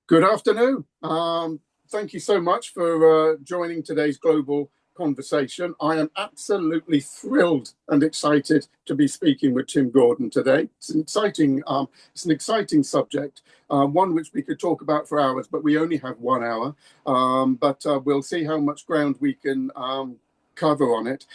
Good afternoon. Thank you so much for joining today's global conversation. I am absolutely thrilled and excited to be speaking with Tim Gordon today. It's an exciting subject, one which we could talk about for hours, but we only have 1 hour. But we'll see how much ground we can cover on it.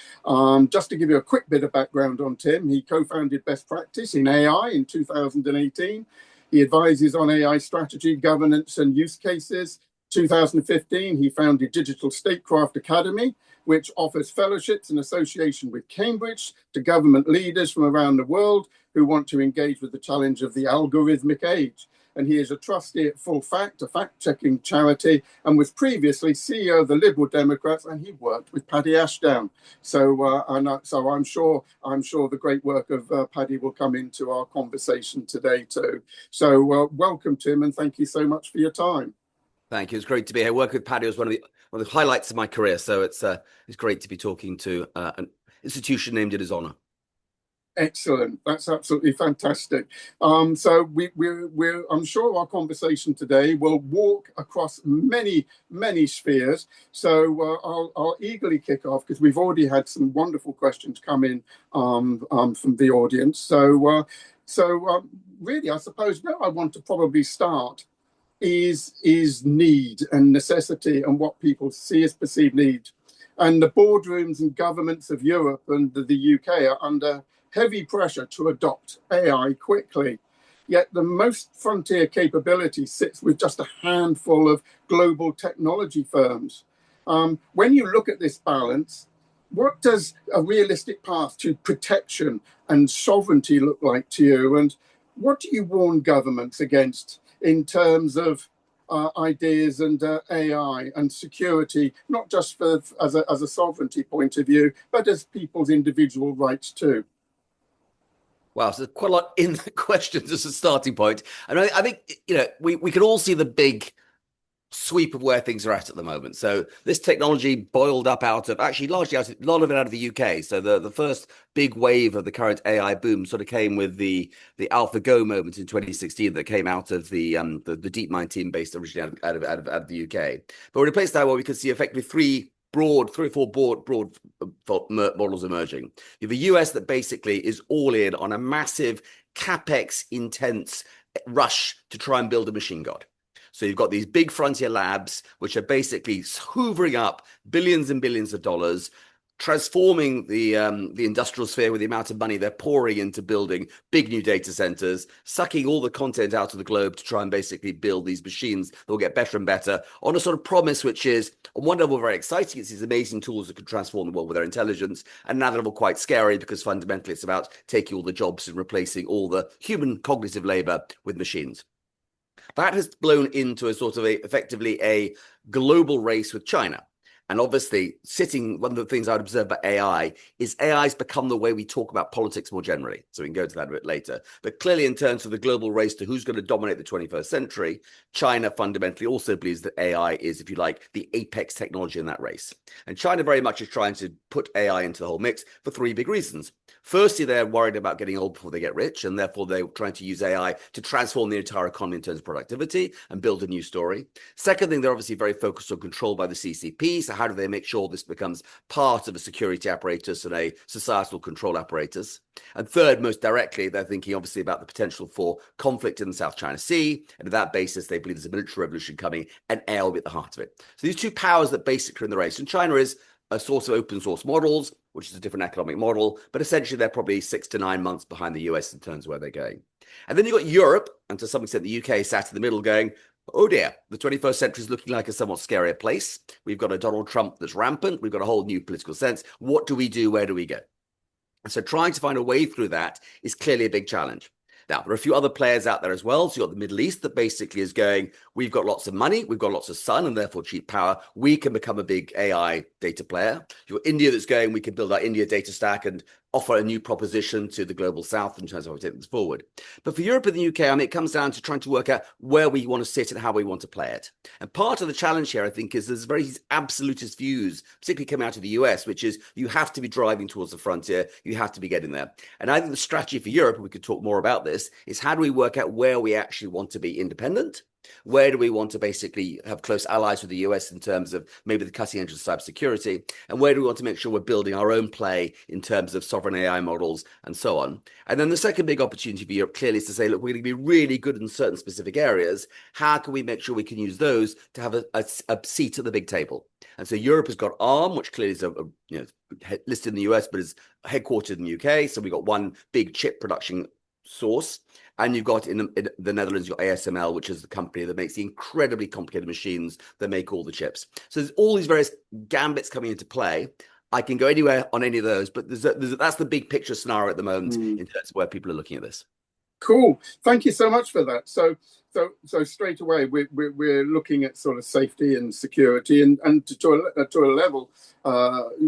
Just to give you a quick bit of background on Tim, he co-founded Best Practice in AI in 2018. He advises on AI strategy, governance, and use cases. 2015, he founded Digital Statecraft Academy, which offers fellowships in association with Cambridge to government leaders from around the world who want to engage with the challenge of the algorithmic age. And he is a trustee at Full Fact, a fact-checking charity, and was previously CEO of the Liberal Democrats, and he worked with Paddy Ashdown. So I'm sure the great work of Paddy will come into our conversation today too. So welcome, Tim, and thank you so much for your time. Thank you. It's great to be here. Working with Paddy was one of the highlights of my career, so it's great to be talking to an institution named in his honour. Excellent. That's absolutely fantastic. So I'm sure our conversation today will walk across many spheres. So I'll eagerly kick off because we've already had some wonderful questions come in from the audience. So really, I suppose where I want to probably start is need and necessity and what people see as perceived need. And the boardrooms and governments of Europe and the UK are under heavy pressure to adopt AI quickly. Yet the most frontier capability sits with just a handful of global technology firms. When you look at this balance, what does a realistic path to protection and sovereignty look like to you? And what do you warn governments against in terms of ideas and AI and security, not just as a sovereignty point of view, but as people's individual rights too? Wow, so quite a lot in the questions as a starting point. And I think, we can all see the big sweep of where things are at the moment. So this technology boiled up largely out of a lot of it out of the UK. So the first big wave of the current AI boom sort of came with the AlphaGo moment in 2016 that came out of the DeepMind team based originally out of the UK. But we're in a place now where we can see effectively three or four broad models emerging. You have a US that basically is all in on a massive capex intense rush to try and build a machine god. So you've got these big frontier labs, which are basically hoovering up billions and billions of dollars, transforming the industrial sphere with the amount of money they're pouring into building big new data centers, sucking all the content out of the globe to try and basically build these machines that will get better and better on a sort of promise, which is on one level very exciting. It's these amazing tools that could transform the world with their intelligence, and another level quite scary because fundamentally it's about taking all the jobs and replacing all the human cognitive labor with machines. That has blown into a sort of effectively a global race with China. And obviously, one of the things I would observe about AI is AI's become the way we talk about politics more generally. So we can go to that a bit later. But clearly, in terms of the global race to who's going to dominate the 21st century, China fundamentally also believes that AI is, if you like, the apex technology in that race. And China very much is trying to put AI into the whole mix for three big reasons. Firstly, they're worried about getting old before they get rich, and therefore they're trying to use AI to transform the entire economy in terms of productivity and build a new story. Second thing, they're obviously very focused on control by the CCP. So how do they make sure this becomes part of a security apparatus and a societal control apparatus? And third, most directly, they're thinking obviously about the potential for conflict in the South China Sea. And on that basis, they believe there's a military revolution coming and AI will be at the heart of it. So these two powers that basically are in the race. And China is a source of open source models, which is a different economic model, but essentially they're probably 6 to 9 months behind the US in terms of where they're going. And then you've got Europe, and to some extent the UK sat in the middle going, oh dear, the 21st century is looking like a somewhat scarier place. We've got a Donald Trump that's rampant. We've got a whole new political sense. What do we do? Where do we go? And so trying to find a way through that is clearly a big challenge. Now, there are a few other players out there as well. So you've got the Middle East that basically is going, we've got lots of money, we've got lots of sun and therefore cheap power. We can become a big AI data player. You've got India that's going, we can build our India data stack and offer a new proposition to the global south in terms of how we take this forward. But for Europe and the UK, it comes down to trying to work out where we want to sit and how we want to play it. And part of the challenge here, I think, is there's very absolutist views, particularly coming out of the US, which is you have to be driving towards the frontier, you have to be getting there. And I think the strategy for Europe, and we could talk more about this, is how do we work out where we actually want to be independent Where do we want to basically have close allies with the US in terms of maybe the cutting edge of cybersecurity? And where do we want to make sure we're building our own play in terms of sovereign AI models and so on? And then the second big opportunity for Europe clearly is to say, look, we're going to be really good in certain specific areas. How can we make sure we can use those to have a seat at the big table? And so Europe has got ARM, which clearly is listed in the US, but is headquartered in the UK. So we've got one big chip production source. And you've got in the Netherlands, you've got ASML, which is the company that makes the incredibly complicated machines that make all the chips. So there's all these various gambits coming into play. I can go anywhere on any of those, but that's the big picture scenario at the moment in terms of where people are looking at this. Cool. Thank you so much for that. So straight away, we're looking at sort of safety and security, and to a level,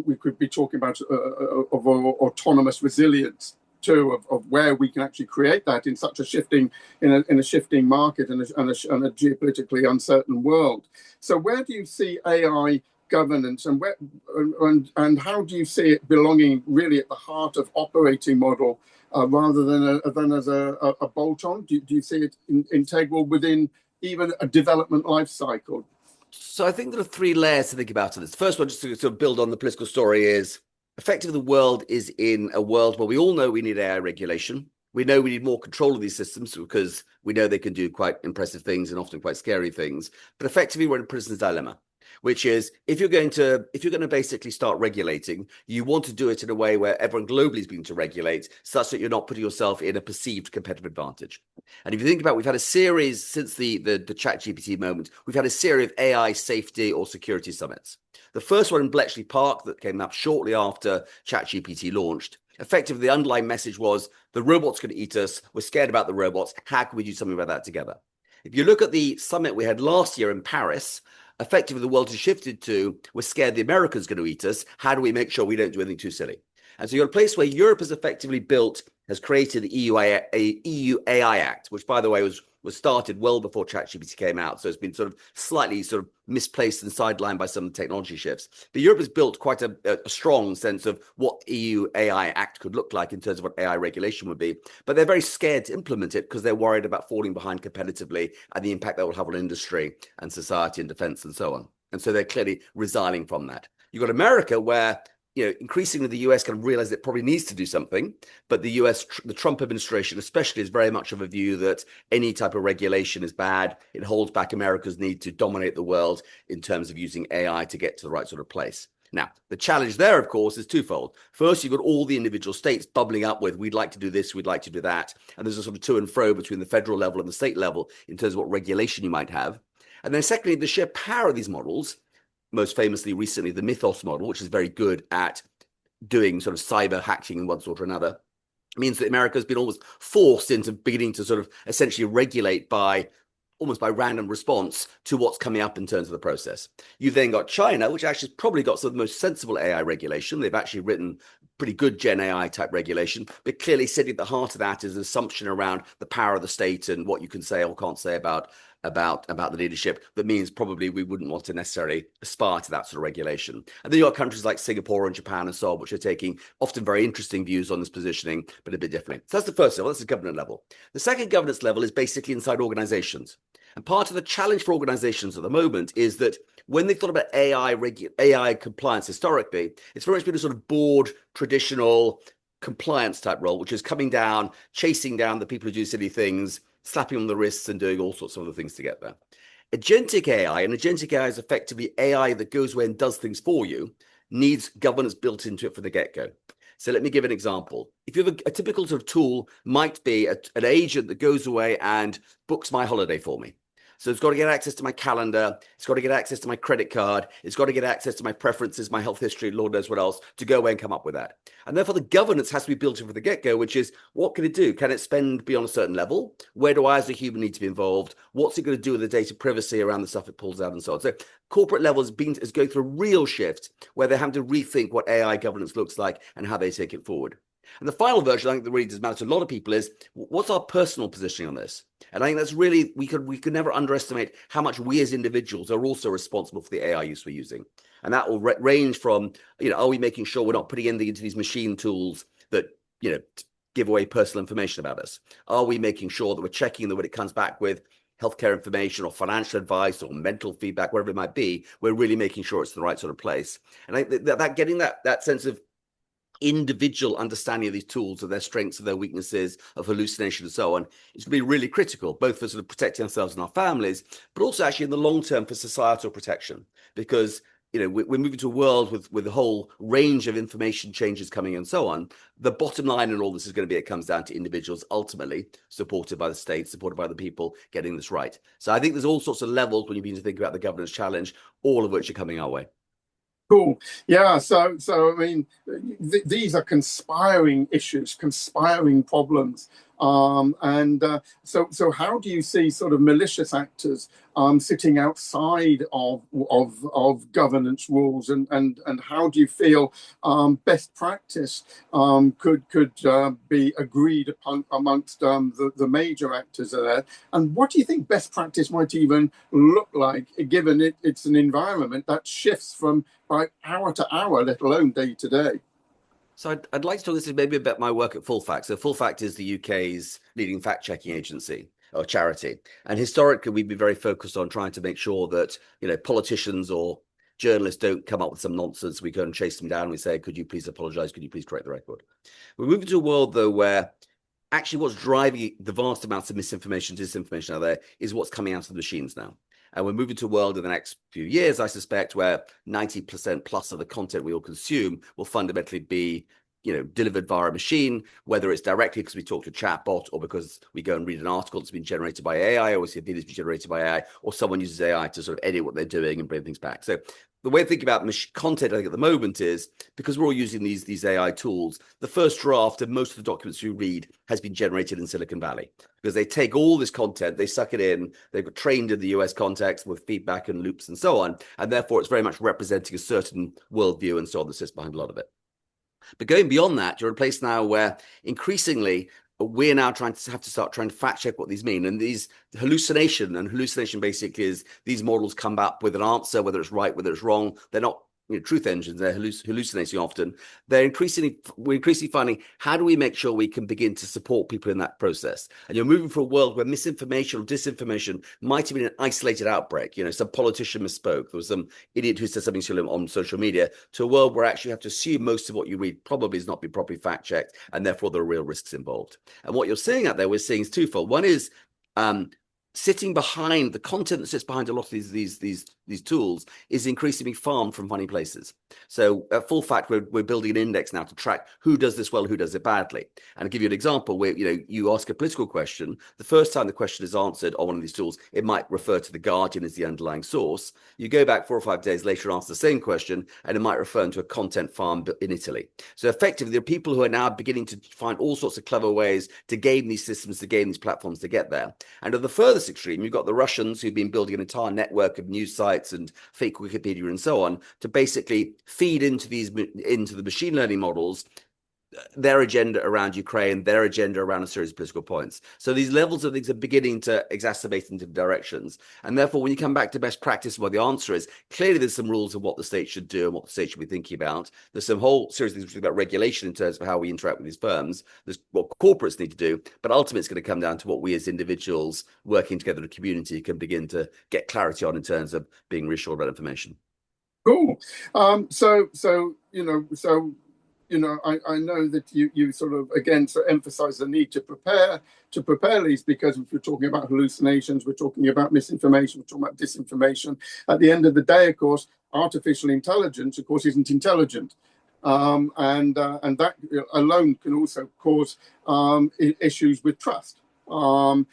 we could be talking about of autonomous resilience too, of where we can actually create that in such a shifting market and a geopolitically uncertain world. So where do you see AI governance, and how do you see it belonging really at the heart of operating model rather than as a bolt-on? Do you see it integral within even a development life cycle? So I think there are three layers to think about this. The first one, just to sort of build on the political story, is effectively the world is in a world where we all know we need AI regulation. We know we need more control of these systems because we know they can do quite impressive things and often quite scary things. But effectively, we're in a prisoner's dilemma, which is if you're going to basically start regulating, you want to do it in a way where everyone globally is being to regulate, such that you're not putting yourself in a perceived competitive advantage. And if you think about, we've had a series since the ChatGPT moment, we've had a series of AI safety or security summits. The first one in Bletchley Park that came up shortly after ChatGPT launched. Effectively, the underlying message was the robot's going to eat us. We're scared about the robots. How can we do something about that together? If you look at the summit we had last year in Paris, effectively the world has shifted to, we're scared the Americans are going to eat us. How do we make sure we don't do anything too silly? And so you're a place where Europe has effectively has created the EU AI Act, which, by the way, was started well before ChatGPT came out. So it's been slightly misplaced and sidelined by some technology shifts. But Europe has built quite a strong sense of what EU AI Act could look like in terms of what AI regulation would be. But they're very scared to implement it because they're worried about falling behind competitively and the impact that will have on industry and society and defense and so on. And so they're clearly resigning from that. You've got America where increasingly the US kind of realize it probably needs to do something, but the the Trump administration especially is very much of a view that any type of regulation is bad. It holds back America's need to dominate the world in terms of using AI to get to the right sort of place. Now, the challenge there, of course, is twofold. First, you've got all the individual states bubbling up with, we'd like to do this, we'd like to do that. And there's a sort of to and fro between the federal level and the state level in terms of what regulation you might have. And then secondly, the sheer power of these models, most famously recently, the Mythos model, which is very good at doing sort of cyber hacking in one sort or another, means that America has been almost forced into beginning to essentially regulate almost by random response to what's coming up in terms of the process. You've then got China, which actually has probably got some of the most sensible AI regulation. They've actually written pretty good Gen AI type regulation, but clearly sitting at the heart of that is an assumption around the power of the state and what you can say or can't say about the leadership. That means probably we wouldn't want to necessarily aspire to that sort of regulation. And then you've got countries like Singapore and Japan and so on, which are taking often very interesting views on this positioning, but a bit differently. So that's the first level, that's the government level. The second governance level is basically inside organizations. And part of the challenge for organizations at the moment is that when they thought about AI compliance historically, it's very much been a sort of board, traditional compliance type role, which is coming down, chasing down the people who do silly things, slapping on the wrists and doing all sorts of other things to get there. Agentic AI, and agentic AI is effectively AI that goes away and does things for you, needs governance built into it from the get-go. So let me give an example. If you have a typical sort of tool, might be an agent that goes away and books my holiday for me. So it's got to get access to my calendar. It's got to get access to my credit card. It's got to get access to my preferences, my health history, Lord knows what else, to go away and come up with that. And therefore, the governance has to be built in from the get-go, which is, what can it do? Can it spend beyond a certain level? Where do I as a human need to be involved? What's it going to do with the data privacy around the stuff it pulls out and so on? So corporate level is going through a real shift where they're having to rethink what AI governance looks like and how they take it forward. And the final version, I think that really does matter to a lot of people, is what's our personal positioning on this? And I think that's really, we could never underestimate how much we as individuals are also responsible for the AI use we're using. And that will range from, are we making sure we're not putting anything into these machine tools that, give away personal information about us? Are we making sure that we're checking that what it comes back with healthcare information or financial advice or mental feedback, whatever it might be, we're really making sure it's the right sort of place. And I think that getting that sense of individual understanding of these tools, of their strengths, of their weaknesses, of hallucination and so on, is going to be really critical, both for sort of protecting ourselves and our families, but also actually in the long term for societal protection. Because we're moving to a world with a whole range of information changes coming and so on. The bottom line in all this is going to be, it comes down to individuals ultimately supported by the state, supported by the people, getting this right. So I think there's all sorts of levels when you begin to think about the governance challenge, all of which are coming our way. Cool. Yeah. So I mean, these are conspiring issues, conspiring problems. So how do you see sort of malicious actors sitting outside of governance rules, and how do you feel best practice could be agreed upon amongst the major actors there? And what do you think best practice might even look like, given it's an environment that shifts from hour to hour, let alone day to day? So I'd like to talk this is maybe about my work at Full Fact. So Full Fact is the UK's leading fact-checking agency or charity. And historically, we've been very focused on trying to make sure that, politicians or journalists don't come up with some nonsense. We go and chase them down and we say, could you please apologize? Could you please correct the record? We're moving to a world, though, where actually what's driving the vast amounts of misinformation, disinformation out there is what's coming out of the machines now. And we're moving to a world in the next few years, I suspect, where 90% plus of the content we all consume will fundamentally be, delivered via a machine, whether it's directly because we talk to a chatbot or because we go and read an article that's been generated by AI, or we see a video that's been generated by AI, or someone uses AI to sort of edit what they're doing and bring things back. So the way to think about content, I think, at the moment is, because we're all using these AI tools, the first draft of most of the documents you read has been generated in Silicon Valley, because they take all this content, they suck it in, they've got trained in the US context with feedback and loops and so on, and therefore it's very much representing a certain worldview and so on that sits behind a lot of it. But going beyond that, you're in a place now where increasingly we're now have to start trying to fact check what these mean. And these hallucination basically is these models come up with an answer, whether it's right, whether it's wrong. They're not truth engines, they're hallucinating often. We're increasingly finding, how do we make sure we can begin to support people in that process? And you're moving from a world where misinformation or disinformation might have been an isolated outbreak. Some politician misspoke, there was some idiot who said something on social media, to a world where actually you have to assume most of what you read probably has not been properly fact checked, and therefore there are real risks involved. And what you're seeing out there, we're seeing is twofold. One is sitting behind the content that sits behind a lot of these tools is increasingly farmed from funny places. So at Full Fact, we're building an index now to track who does this well, who does it badly. And I'll give you an example where you ask a political question. The first time the question is answered on one of these tools, it might refer to the Guardian as the underlying source. You go back 4 or 5 days later and ask the same question, and it might refer to a content farm in Italy. So effectively, there are people who are now beginning to find all sorts of clever ways to game these systems, to game these platforms to get there. And at the furthest extreme, you've got the Russians who've been building an entire network of news sites and fake Wikipedia and so on to basically feed into the machine learning models their agenda around Ukraine, their agenda around a series of political points. So these levels of things are beginning to exacerbate into directions. And therefore, when you come back to best practice, well, the answer is clearly there's some rules of what the state should do and what the state should be thinking about. There's some whole series of things about regulation in terms of how we interact with these firms. There's what corporates need to do, but ultimately it's going to come down to what we as individuals working together in a community can begin to get clarity on in terms of being reassured about information. Cool. I know that you sort of, again, emphasize the need to prepare these, because if we're talking about hallucinations, we're talking about misinformation, we're talking about disinformation. At the end of the day, of course, artificial intelligence, of course, isn't intelligent. And that alone can also cause issues with trust. And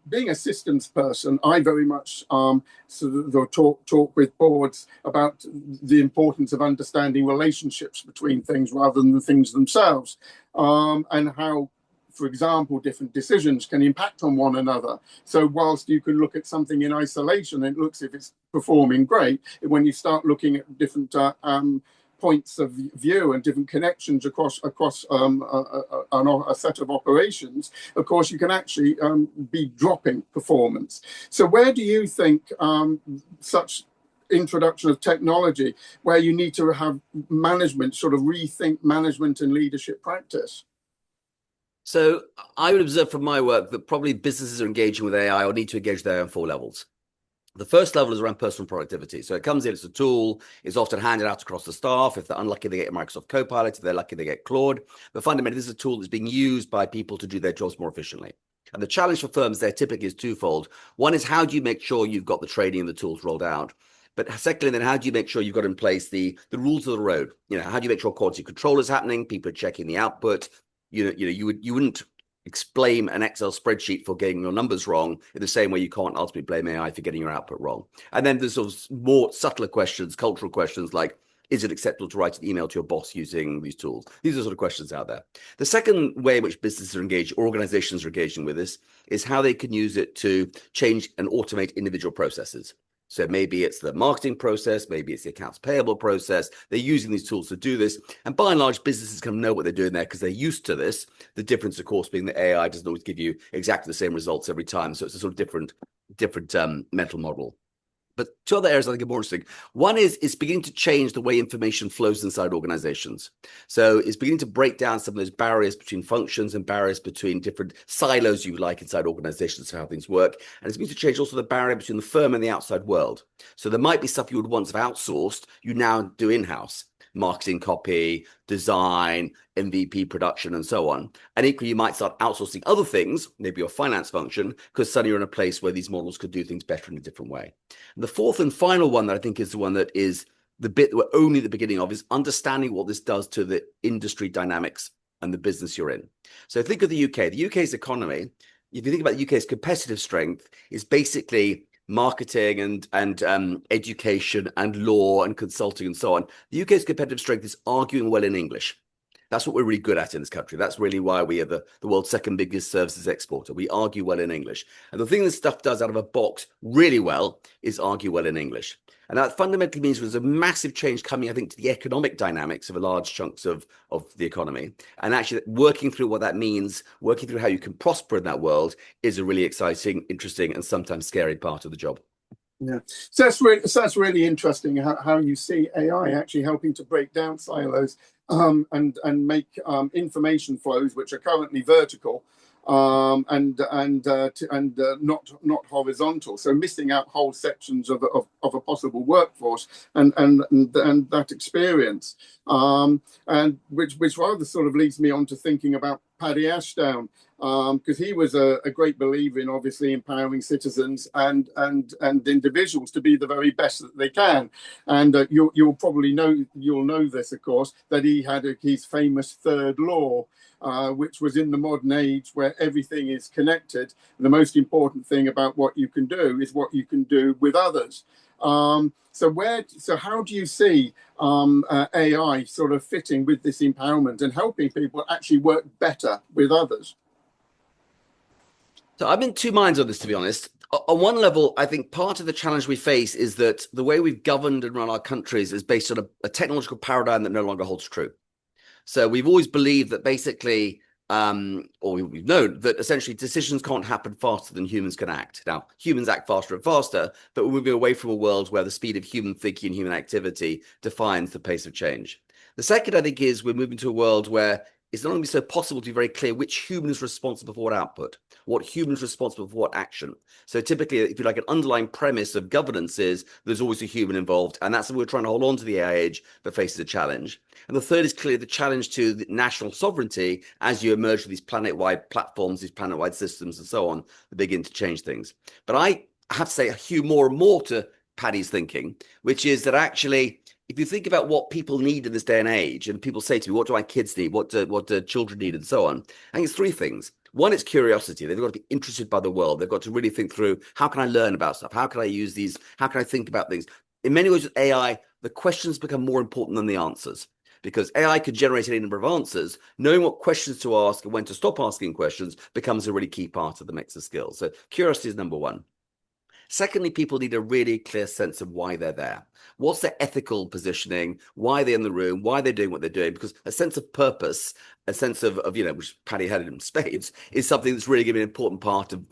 being a systems person, I very much talk with boards about the importance of understanding relationships between things rather than the things themselves, and how, for example, different decisions can impact on one another. So whilst you can look at something in isolation, it looks if it's performing great. When you start looking at different points of view and different connections across a set of operations, of course, you can actually be dropping performance. So where do you think such introduction of technology, where you need to have management sort of rethink management and leadership practice? So I would observe from my work that probably businesses are engaging with AI or need to engage with AI on 4 levels. The first level is around personal productivity. So it comes in, it's a tool, it's often handed out across the staff. If they're unlucky, they get Microsoft Copilot. If they're lucky, they get Claude. But fundamentally, this is a tool that's being used by people to do their jobs more efficiently. And the challenge for firms there typically is twofold. One is, how do you make sure you've got the training and the tools rolled out? But secondly, then how do you make sure you've got in place the rules of the road? How do you make sure quality control is happening? People are checking the output. You wouldn't blame an Excel spreadsheet for getting your numbers wrong in the same way you can't ultimately blame AI for getting your output wrong. And then there's sort of more subtler questions, cultural questions like, is it acceptable to write an email to your boss using these tools? These are sort of questions out there. The second way in which businesses are engaged, organizations are engaging with this, is how they can use it to change and automate individual processes. So maybe it's the marketing process, maybe it's the accounts payable process. They're using these tools to do this. And by and large, businesses can know what they're doing there because they're used to this. The difference, of course, being that AI doesn't always give you exactly the same results every time. So it's a sort of different mental model. But two other areas I think are more interesting. One is it's beginning to change the way information flows inside organizations. So it's beginning to break down some of those barriers between functions and barriers between different silos, you like, inside organizations, how things work. And it's beginning to change also the barrier between the firm and the outside world. So there might be stuff you would once have outsourced, you now do in-house. Marketing, copy, design, MVP production, and so on. And equally, you might start outsourcing other things, maybe your finance function, because suddenly you're in a place where these models could do things better in a different way. And the fourth and final one that I think is the one that is the bit that we're only at the beginning of is understanding what this does to the industry dynamics and the business you're in. So think of the UK. The UK's economy, if you think about the UK's competitive strength, is basically marketing and education and law and consulting and so on. The UK's competitive strength is arguing well in English. That's what we're really good at in this country. That's really why we are the world's second biggest services exporter. We argue well in English. And the thing this stuff does out of a box really well is argue well in English. And that fundamentally means there's a massive change coming, I think, to the economic dynamics of a large chunks of the economy. And actually working through what that means, working through how you can prosper in that world is a really exciting, interesting, and sometimes scary part of the job. Yeah, so that's really interesting how you see AI actually helping to break down silos and make information flows which are currently vertical and not horizontal. So missing out whole sections of a possible workforce and that experience, and which rather sort of leads me on to thinking about Paddy Ashdown, because he was a great believer in obviously empowering citizens and individuals to be the very best that they can. And you'll probably know this, of course, that he had his famous third law, which was in the modern age where everything is connected. The most important thing about what you can do is what you can do with others. So how do you see AI sort of fitting with this empowerment and helping people actually work better with others? So I'm in two minds on this, to be honest. On one level, I think part of the challenge we face is that the way we've governed and run our countries is based on a technological paradigm that no longer holds true. So we've always believed that basically, or we've known that essentially decisions can't happen faster than humans can act. Now, humans act faster and faster, but we're moving away from a world where the speed of human thinking and human activity defines the pace of change. The second, I think, is we're moving to a world where it's not only so possible to be very clear which human is responsible for what output, what human is responsible for what action. So typically, if you like, an underlying premise of governance is there's always a human involved, and that's what we're trying to hold on to the AI age, but faces a challenge. And the third is clearly the challenge to the national sovereignty as you emerge with these planet-wide platforms, these planet-wide systems, and so on, that begin to change things. But I have to say, hew more and more to Paddy's thinking, which is that actually, if you think about what people need in this day and age, and people say to me, what do my kids need? What do children need? And so on. I think it's three things. One, it's curiosity. They've got to be interested by the world. They've got to really think through, how can I learn about stuff? How can I use these? How can I think about things? In many ways with AI, the questions become more important than the answers, because AI could generate any number of answers. Knowing what questions to ask and when to stop asking questions becomes a really key part of the mix of skills. So curiosity is number one. Secondly, people need a really clear sense of why they're there. What's their ethical positioning? Why are they in the room? Why are they doing what they're doing? Because a sense of purpose, a sense of which Paddy had in spades, is something that's really going to be an important part of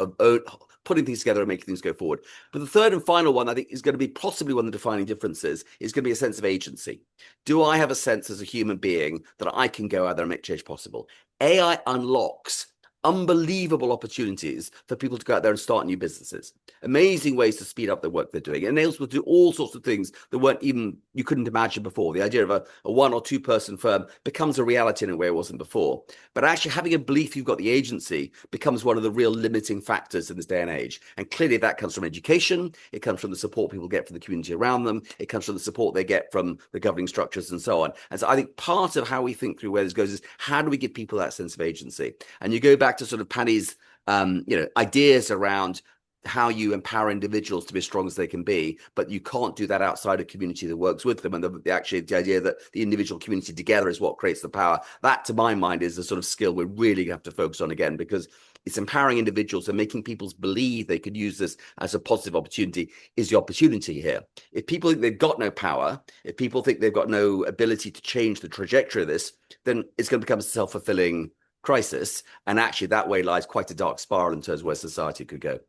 putting things together and making things go forward. But the third and final one, I think, is going to be possibly one of the defining differences, is going to be a sense of agency. Do I have a sense as a human being that I can go out there and make change possible? AI unlocks unbelievable opportunities for people to go out there and start new businesses, amazing ways to speed up the work they're doing. And they also do all sorts of things that weren't even, you couldn't imagine before. The idea of a 1 or 2 person firm becomes a reality in a way it wasn't before. But actually having a belief you've got the agency becomes one of the real limiting factors in this day and age. And clearly that comes from education. It comes from the support people get from the community around them. It comes from the support they get from the governing structures and so on. And so I think part of how we think through where this goes is, how do we give people that sense of agency? And you go back to sort of Paddy's ideas around how you empower individuals to be as strong as they can be, but you can't do that outside a community that works with them. And the idea that the individual community together is what creates the power. That, to my mind, is the sort of skill we're really going to have to focus on again, because it's empowering individuals and making people believe they could use this as a positive opportunity is the opportunity here. If people think they've got no power, if people think they've got no ability to change the trajectory of this, then it's going to become a self-fulfilling crisis, and actually that way lies quite a dark spiral in terms of where society could go.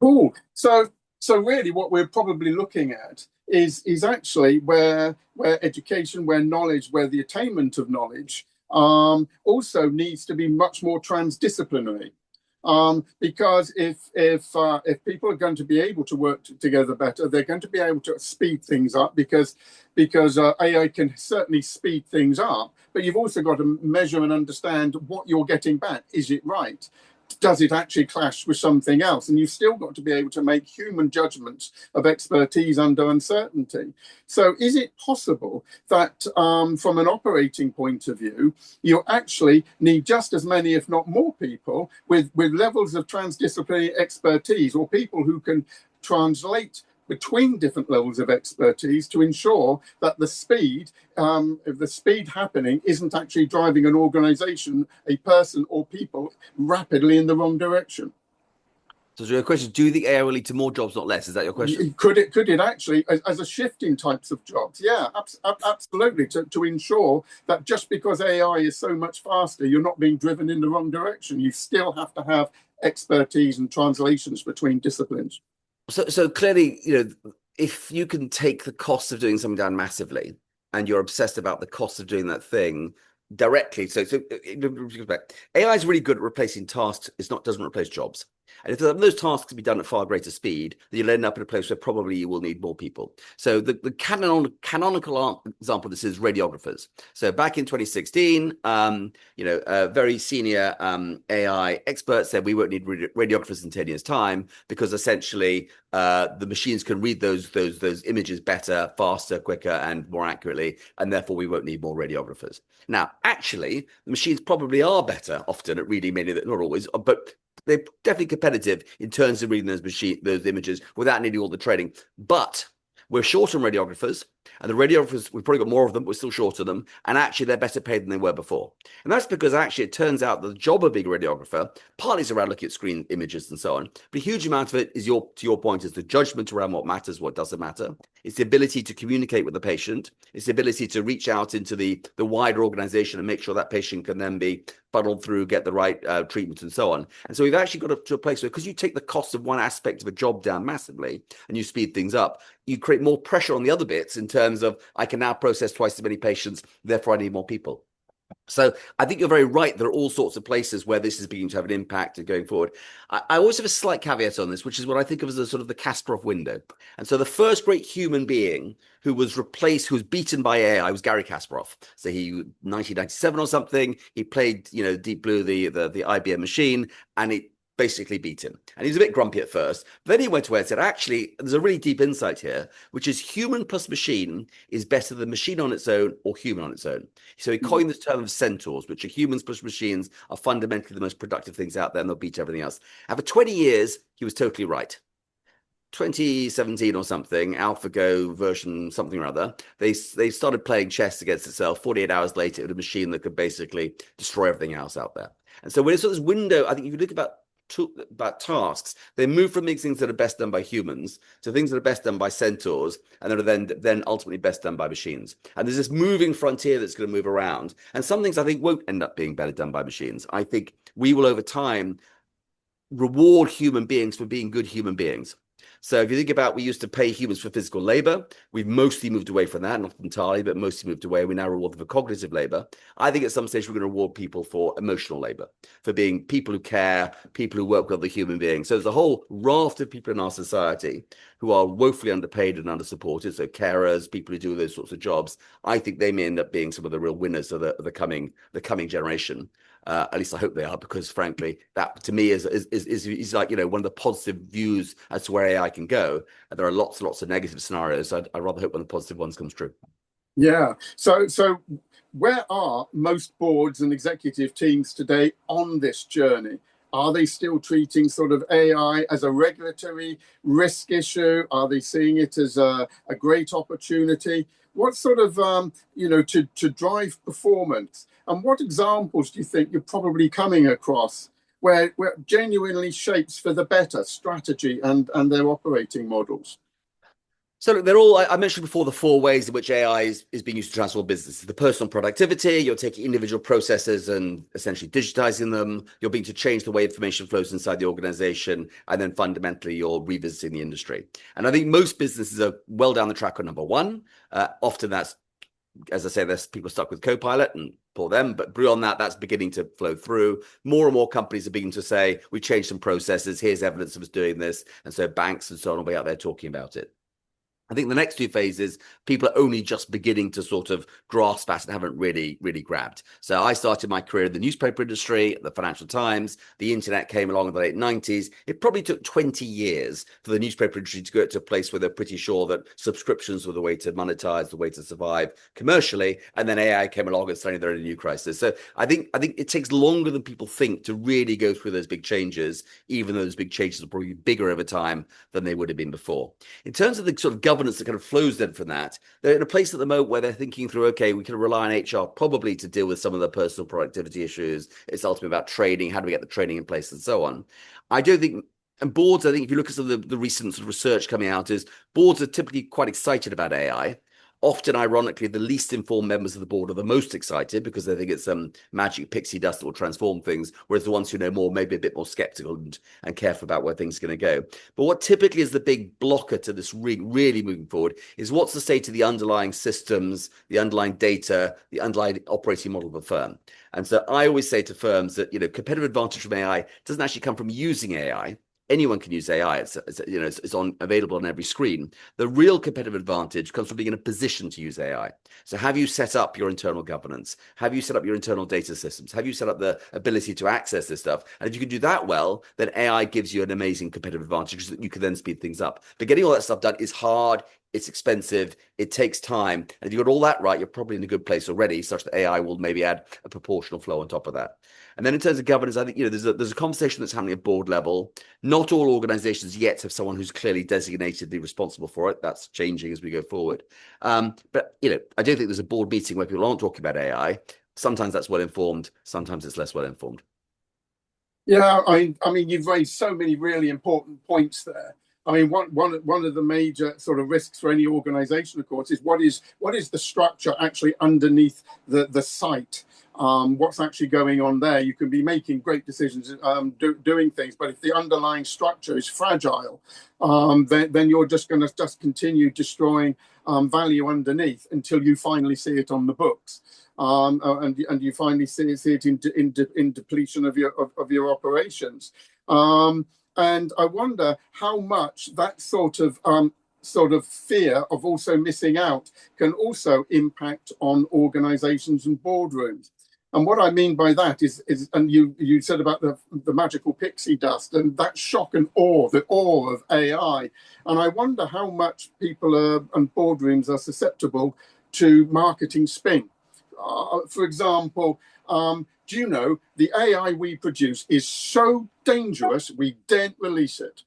Cool. So really what we're probably looking at is actually where education, where knowledge, where the attainment of knowledge also needs to be much more transdisciplinary. Because if people are going to be able to work together better, they're going to be able to speed things up, because AI can certainly speed things up, but you've also got to measure and understand what you're getting back. Is it right? Does it actually clash with something else? And you've still got to be able to make human judgments of expertise under uncertainty. So is it possible that from an operating point of view, you actually need just as many, if not more people with levels of transdisciplinary expertise, or people who can translate between different levels of expertise to ensure that the speed happening isn't actually driving an organization, a person or people rapidly in the wrong direction? So your question, do you think AI will lead to more jobs, not less? Is that your question? Could it actually, as a shift in types of jobs? Yeah, absolutely. To ensure that just because AI is so much faster, you're not being driven in the wrong direction. You still have to have expertise and translations between disciplines. So clearly, if you can take the cost of doing something down massively, and you're obsessed about the cost of doing that thing directly, so AI is really good at replacing tasks. Doesn't replace jobs. And if those tasks can be done at far greater speed, then you'll end up in a place where probably you will need more people. So the canonical example of this is radiographers. So back in 2016, very senior AI experts said we won't need radiographers in 10 years' time, because essentially the machines can read those images better, faster, quicker, and more accurately, and therefore we won't need more radiographers. Now, actually, the machines probably are better often at reading many, not always, but they're definitely competitive in terms of reading those images without needing all the training. But we're short on radiographers, and the radiographers, we've probably got more of them, but we're still short of them. And actually, they're better paid than they were before. And that's because actually it turns out that the job of being a radiographer partly is around looking at screen images and so on. But a huge amount of it is, to your point, is the judgment around what matters, what doesn't matter. It's the ability to communicate with the patient. It's the ability to reach out into the wider organization and make sure that patient can then be funneled through, get the right treatment and so on. And so we've actually got to a place where, because you take the cost of one aspect of a job down massively and you speed things up, you create more pressure on the other bits in terms of, I can now process twice as many patients, therefore I need more people. So I think you're very right. There are all sorts of places where this is beginning to have an impact going forward. I always have a slight caveat on this, which is what I think of as a sort of the Kasparov window. And so the first great human being who was beaten by AI was Garry Kasparov. So 1997 or something, he played, Deep Blue, the IBM machine, and it basically beat him. And he was a bit grumpy at first. But then he went away and said, actually, there's a really deep insight here, which is human plus machine is better than machine on its own or human on its own. So he coined this term of centaurs, which are humans plus machines are fundamentally the most productive things out there, and they'll beat everything else. And for 20 years, he was totally right. 2017 or something, AlphaGo version something or other, they started playing chess against itself. 48 hours later, it was a machine that could basically destroy everything else out there. And so when it's sort of this window, I think if you look about tasks, they move from these things that are best done by humans to things that are best done by centaurs, and that are then ultimately best done by machines. And there's this moving frontier that's going to move around. And some things I think won't end up being better done by machines. I think we will over time reward human beings for being good human beings. So if you think about, we used to pay humans for physical labor. We've mostly moved away from that, not entirely, but mostly moved away. We now reward them for cognitive labor. I think at some stage we're going to reward people for emotional labor, for being people who care, people who work with other human beings. So there's a whole raft of people in our society who are woefully underpaid and undersupported. So carers, people who do those sorts of jobs, I think they may end up being some of the real winners of the coming generation. At least I hope they are, because frankly, that to me is like, one of the positive views as to where AI can go. And there are lots and lots of negative scenarios. I'd rather hope one of the positive ones comes true. Yeah. So where are most boards and executive teams today on this journey? Are they still treating sort of AI as a regulatory risk issue? Are they seeing it as a great opportunity? What sort of, to drive performance? And what examples do you think you're probably coming across where it genuinely shapes for the better strategy and their operating models? So look, they're all, I mentioned before, the four ways in which AI is being used to transform business. The personal productivity, you're taking individual processes and essentially digitizing them. You're being to change the way information flows inside the organization. And then fundamentally, you're revisiting the industry. And I think most businesses are well down the track on number one. Often that's, as I say, there's people stuck with Copilot and for them, but beyond that, that's beginning to flow through. More and more companies are beginning to say, we changed some processes, here's evidence of us doing this. And so banks and so on will be out there talking about it. I think the next two phases, people are only just beginning to sort of grasp at and haven't really grabbed. So I started my career in the newspaper industry, the Financial Times. The internet came along in the late 90s. It probably took 20 years for the newspaper industry to get to a place where they're pretty sure that subscriptions were the way to monetize, the way to survive commercially. And then AI came along and suddenly they're in a new crisis. So I think it takes longer than people think to really go through those big changes, even though those big changes will probably be bigger over time than they would have been before. In terms of the sort of governance that kind of flows then from that, they're in a place at the moment where they're thinking through, okay, we can rely on HR probably to deal with some of the personal productivity issues. It's ultimately about training. How do we get the training in place and so on? I don't think, and boards, I think if you look at some of the recent sort of research coming out, is boards are typically quite excited about AI. Often, ironically, the least informed members of the board are the most excited because they think it's some magic pixie dust that will transform things, whereas the ones who know more may be a bit more skeptical and careful about where things are going to go. But what typically is the big blocker to this really moving forward is what's the state of the underlying systems, the underlying data, the underlying operating model of a firm. And so I always say to firms that, competitive advantage from AI doesn't actually come from using AI. Anyone can use AI. It's available on every screen. The real competitive advantage comes from being in a position to use AI. So have you set up your internal governance? Have you set up your internal data systems? Have you set up the ability to access this stuff? And if you can do that well, then AI gives you an amazing competitive advantage that you can then speed things up. But getting all that stuff done is hard. It's expensive. It takes time. And if you've got all that right, you're probably in a good place already, such that AI will maybe add a proportional flow on top of that. And then in terms of governance, I think there's a conversation that's happening at board level. Not all organizations yet have someone who's clearly designatedly responsible for it. That's changing as we go forward. But I don't think there's a board meeting where people aren't talking about AI. Sometimes that's well informed. Sometimes it's less well informed. Yeah, I mean, you've raised so many really important points there. I mean, one of the major sort of risks for any organization, of course, is what is the structure actually underneath the site? What's actually going on there? You can be making great decisions, doing things, but if the underlying structure is fragile, then you're just going to continue destroying value underneath until you finally see it on the books, and you finally see it in depletion of your operations. And I wonder how much that sort of fear of also missing out can also impact on organizations and boardrooms. And what I mean by that is and you said about the magical pixie dust and that shock and awe, the awe of AI. And I wonder how much people and boardrooms are susceptible to marketing spin. For example, do you know the AI we produce is so dangerous we daren't release it?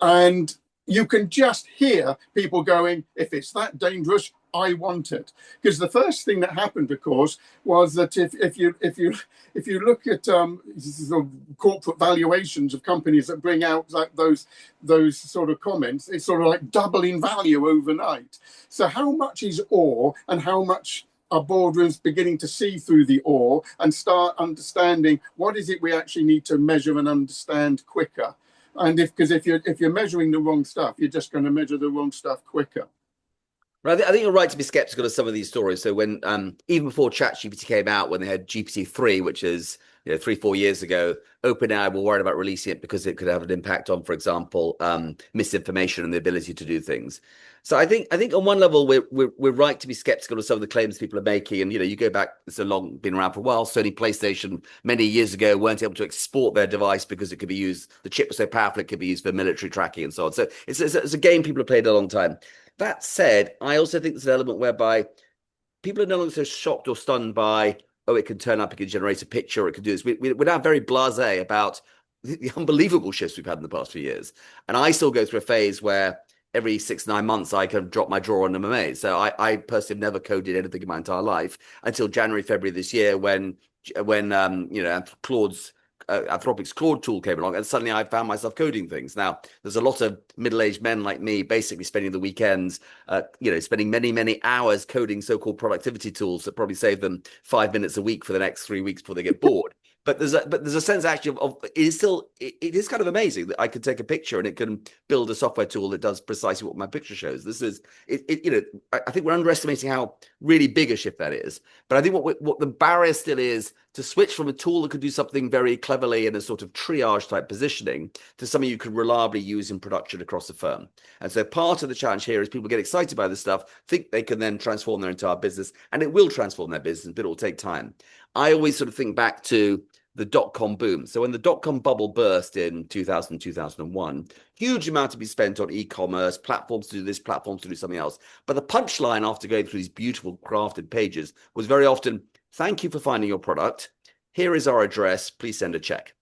And you can just hear people going, if it's that dangerous, I want it. Because the first thing that happened, of course, was that if you look at sort of corporate valuations of companies that bring out those sort of comments, it's sort of like double in value overnight. So how much is awe, and how much are boardrooms beginning to see through the awe and start understanding what is it we actually need to measure and understand quicker? And if you're measuring the wrong stuff, you're just going to measure the wrong stuff quicker. Right, I think you're right to be skeptical of some of these stories. So when even before ChatGPT came out, when they had GPT-3, which is 3-4 years ago, OpenAI were worried about releasing it because it could have an impact on, for example, misinformation and the ability to do things. So I think on one level we're right to be skeptical of some of the claims people are making. And you go back, it's a long been around for a while. Sony PlayStation many years ago weren't able to export their device because it could be used. The chip was so powerful it could be used for military tracking and so on. So it's a game people have played a long time. That said, I also think there's an element whereby people are no longer so shocked or stunned by, oh, it can turn up, it can generate a picture, or it can do this. We're now very blasé about the unbelievable shifts we've had in the past few years. And I still go through a phase where every 6-9 months I can drop my drawer on MMA. So I personally have never coded anything in my entire life until January, February this year when Anthropic's Claude tool came along, and suddenly I found myself coding things. Now, there's a lot of middle-aged men like me basically spending the weekends, spending many, many hours coding so-called productivity tools that probably save them 5 minutes a week for the next 3 weeks before they get bored. But there's a sense actually of it is kind of amazing that I could take a picture and it can build a software tool that does precisely what my picture shows. This is I think we're underestimating how really big a shift that is. But I think what the barrier still is to switch from a tool that could do something very cleverly in a sort of triage type positioning to something you could reliably use in production across the firm. And so part of the challenge here is people get excited by this stuff, think they can then transform their entire business, and it will transform their business, but it will take time. I always sort of think back to the dot-com boom. So when the dot-com bubble burst in 2000, 2001, huge amount to be spent on e-commerce, platforms to do this, platforms to do something else. But the punchline after going through these beautiful crafted pages was very often, thank you for finding your product. Here is our address. Please send a check.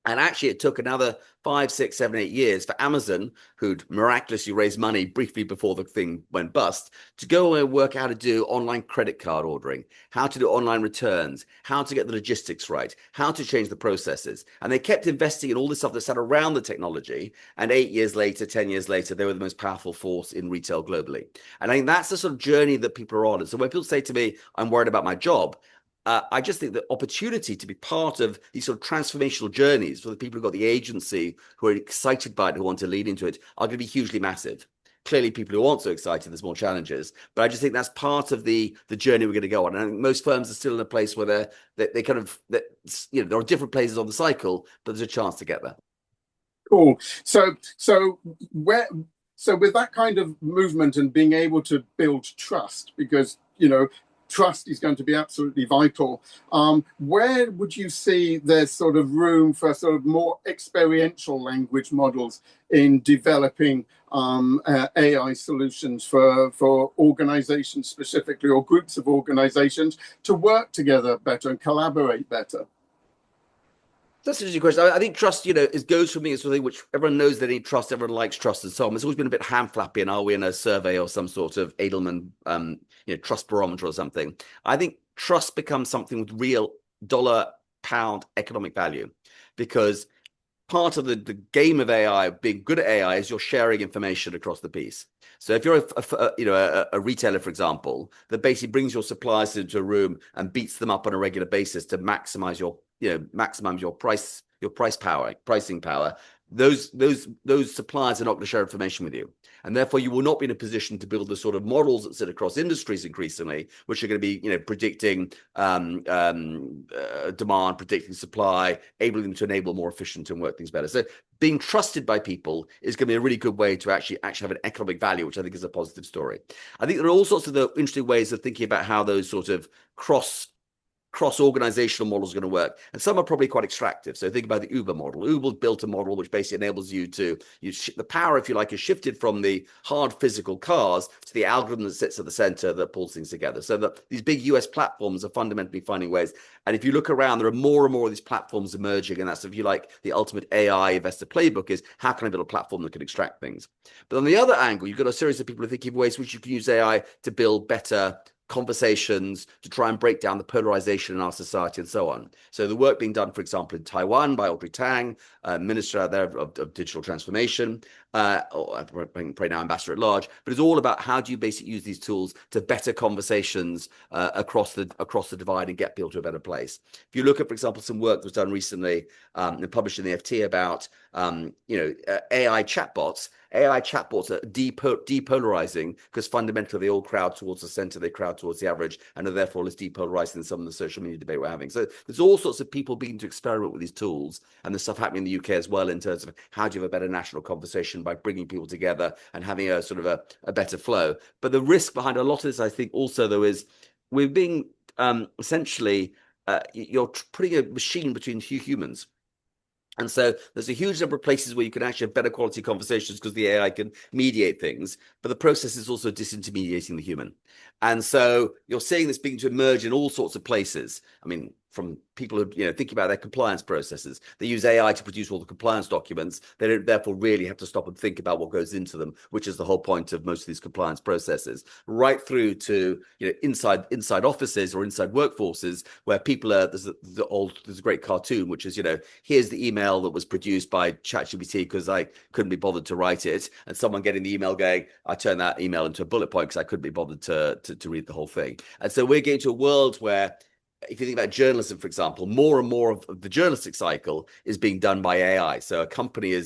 And actually, it took another 5, 6, 7, 8 years for Amazon, who'd miraculously raised money briefly before the thing went bust, to go and work out how to do online credit card ordering, how to do online returns, how to get the logistics right, how to change the processes. And they kept investing in all this stuff that sat around the technology. And 8 years later, 10 years later, they were the most powerful force in retail globally. And I think that's the sort of journey that people are on. And so when people say to me, I'm worried about my job, I just think the opportunity to be part of these sort of transformational journeys for the people who've got the agency, who are excited by it, who want to lead into it, are going to be hugely massive. Clearly, people who aren't so excited, there's more challenges. But I just think that's part of the journey we're going to go on. And I think most firms are still in a place where they kind of, there are different places on the cycle, but there's a chance to get there. Cool. So with that kind of movement and being able to build trust, because, trust is going to be absolutely vital. Where would you see there's sort of room for sort of more experiential language models in developing AI solutions for organizations specifically, or groups of organizations, to work together better and collaborate better? That's an interesting question. I think trust, goes from being something which everyone knows they need trust, everyone likes trust and so on. It's always been a bit hand flappy, and are we in a survey or some sort of Edelman trust barometer or something? I think trust becomes something with real dollar, pound economic value, because part of the game of AI, being good at AI, is you're sharing information across the piece. So if you're a retailer, for example, that basically brings your suppliers into a room and beats them up on a regular basis to maximize your pricing power, those suppliers are not going to share information with you. And therefore, you will not be in a position to build the sort of models that sit across industries increasingly, which are going to be, predicting demand, predicting supply, able them to enable more efficient and work things better. So being trusted by people is going to be a really good way to actually have an economic value, which I think is a positive story. I think there are all sorts of interesting ways of thinking about how those sort of cross-organizational models are going to work, and some are probably quite extractive. So think about the Uber model. Uber built a model which basically enables you to the power, if you like, is shifted from the hard physical cars to the algorithm that sits at the center that pulls things together. So that these big US platforms are fundamentally finding ways. And if you look around, there are more and more of these platforms emerging, and that's, if you like, the ultimate AI investor playbook is, how can I build a platform that can extract things? But on the other angle, you've got a series of people who are thinking of ways which you can use AI to build better conversations, to try and break down the polarization in our society and so on. So the work being done, for example, in Taiwan by Audrey Tang, Minister out there of digital transformation, or probably now ambassador at large, but it's all about how do you basically use these tools to better conversations across the divide and get people to a better place. If you look at, for example, some work that was done recently and published in the FT about AI chatbots. AI chatbots are depolarizing because fundamentally they all crowd towards the center, they crowd towards the average, and are therefore less depolarized than some of the social media debate we're having. So there's all sorts of people beginning to experiment with these tools, and there's stuff happening in the UK as well in terms of how do you have a better national conversation by bringing people together and having a sort of a better flow. But the risk behind a lot of this, I think, also though, is we're being essentially you're putting a machine between two humans. And so there's a huge number of places where you can actually have better quality conversations because the AI can mediate things, but the process is also disintermediating the human. And so you're seeing this beginning to emerge in all sorts of places. I mean, from people who thinking about their compliance processes, they use AI to produce all the compliance documents. They don't therefore really have to stop and think about what goes into them, which is the whole point of most of these compliance processes. Right through to inside offices or inside workforces where people are. There's a great cartoon which is here's the email that was produced by ChatGPT because I couldn't be bothered to write it, and someone getting the email going, I turned that email into a bullet point because I couldn't be bothered to read the whole thing. And so we're getting to a world where, if you think about journalism, for example, more and more of the journalistic cycle is being done by AI. So a company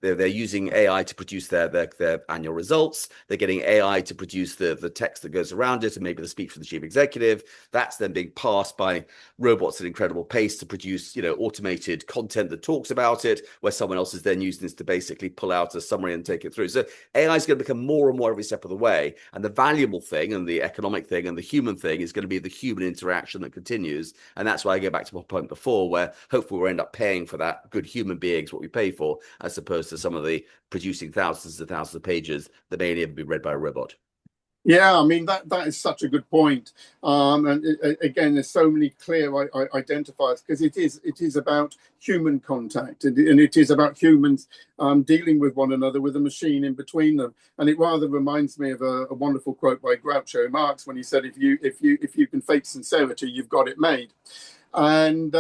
they're using AI to produce their annual results. They're getting AI to produce the text that goes around it and maybe the speech from the chief executive. That's then being passed by robots at incredible pace to produce automated content that talks about it, where someone else is then using this to basically pull out a summary and take it through. So AI is going to become more and more every step of the way. And the valuable thing and the economic thing and the human thing is going to be the human interaction that continues. And that's why I go back to my point before, where hopefully we'll end up paying for that good human beings, what we pay for, as opposed to some of the producing thousands and thousands of pages that may never be read by a robot. Yeah, I mean, that is such a good point. And again, there's so many clear identifiers because it is about human contact and it is about humans dealing with one another with a machine in between them. And it rather reminds me of a wonderful quote by Groucho Marx when he said, if you can fake sincerity, you've got it made. And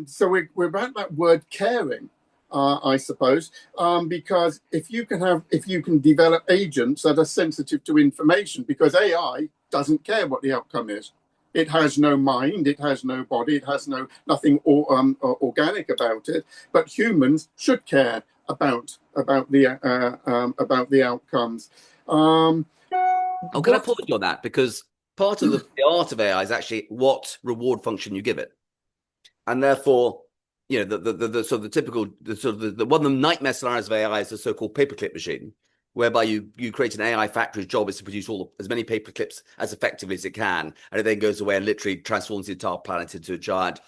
so we're about that word caring. I suppose, because if you can develop agents that are sensitive to information, because AI doesn't care what the outcome is. It has no mind, it has no body, it has nothing organic about it. But humans should care about the outcomes. Can I pause you on that? Because part of the art of AI is actually what reward function you give it, and therefore, the sort of the typical, the one of the nightmare scenarios of AI is the so-called paperclip machine, whereby you create an AI factory's job is to produce as many paper clips as effectively as it can, and it then goes away and literally transforms the entire planet into a giant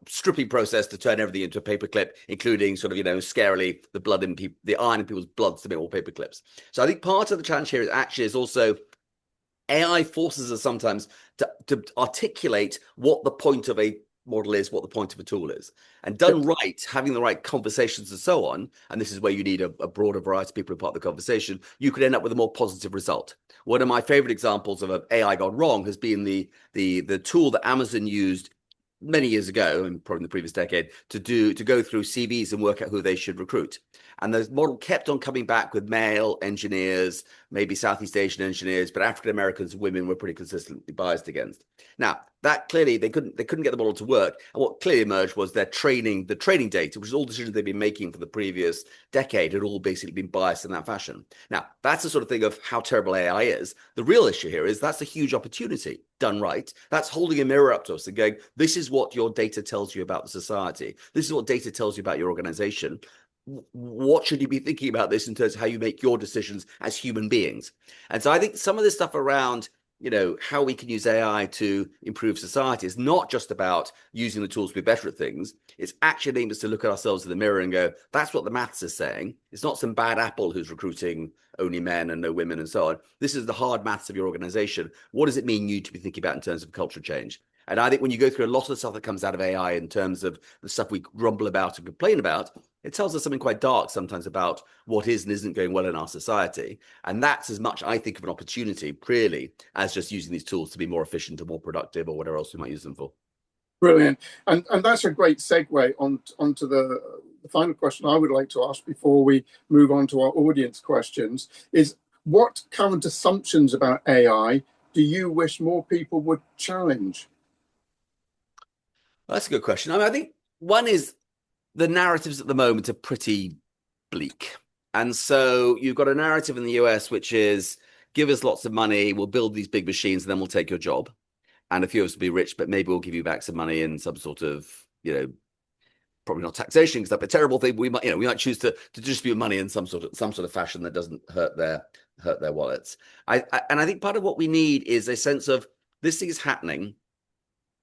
stripping process to turn everything into a paperclip, including sort of scarily the iron in people's bloods to make all paper clips. So I think part of the challenge here is also AI forces us sometimes to articulate what the point of a model is, what the point of a tool is, and done right, having the right conversations and so on, and this is where you need a broader variety of people who are part of the conversation, you could end up with a more positive result. One of my favorite examples of an AI gone wrong has been the tool that Amazon used many years ago, and probably in the previous decade, to go through CVs and work out who they should recruit. And the model kept on coming back with male engineers, maybe Southeast Asian engineers, but African Americans and women were pretty consistently biased against. Now, that clearly they couldn't get the model to work. And what clearly emerged was the training data, which is all decisions they've been making for the previous decade, had all basically been biased in that fashion. Now, that's the sort of thing of how terrible AI is. The real issue here is that's a huge opportunity done right. That's holding a mirror up to us and going, this is what your data tells you about the society. This is what data tells you about your organization. What should you be thinking about this in terms of how you make your decisions as human beings? And so I think some of this stuff around how we can use AI to improve society is not just about using the tools to be better at things. It's actually aimed us to look at ourselves in the mirror and go, that's what the maths is saying. It's not some bad apple who's recruiting only men and no women and so on. This is the hard maths of your organization. What does it mean you to be thinking about in terms of cultural change? And I think when you go through a lot of the stuff that comes out of AI in terms of the stuff we grumble about and complain about, it tells us something quite dark sometimes about what is and isn't going well in our society. And that's as much, I think, of an opportunity, really, as just using these tools to be more efficient or more productive or whatever else we might use them for. Brilliant. And that's a great segue onto the final question I would like to ask before we move on to our audience questions is, what current assumptions about AI do you wish more people would challenge? Well, that's a good question. I mean, I think one is the narratives at the moment are pretty bleak. And so you've got a narrative in the US, which is give us lots of money, we'll build these big machines, and then we'll take your job. And a few of us will be rich, but maybe we'll give you back some money in some sort of, probably not taxation, because that'd be a terrible thing. We might choose to distribute money in some sort of fashion that doesn't hurt their wallets. I think part of what we need is a sense of this thing is happening,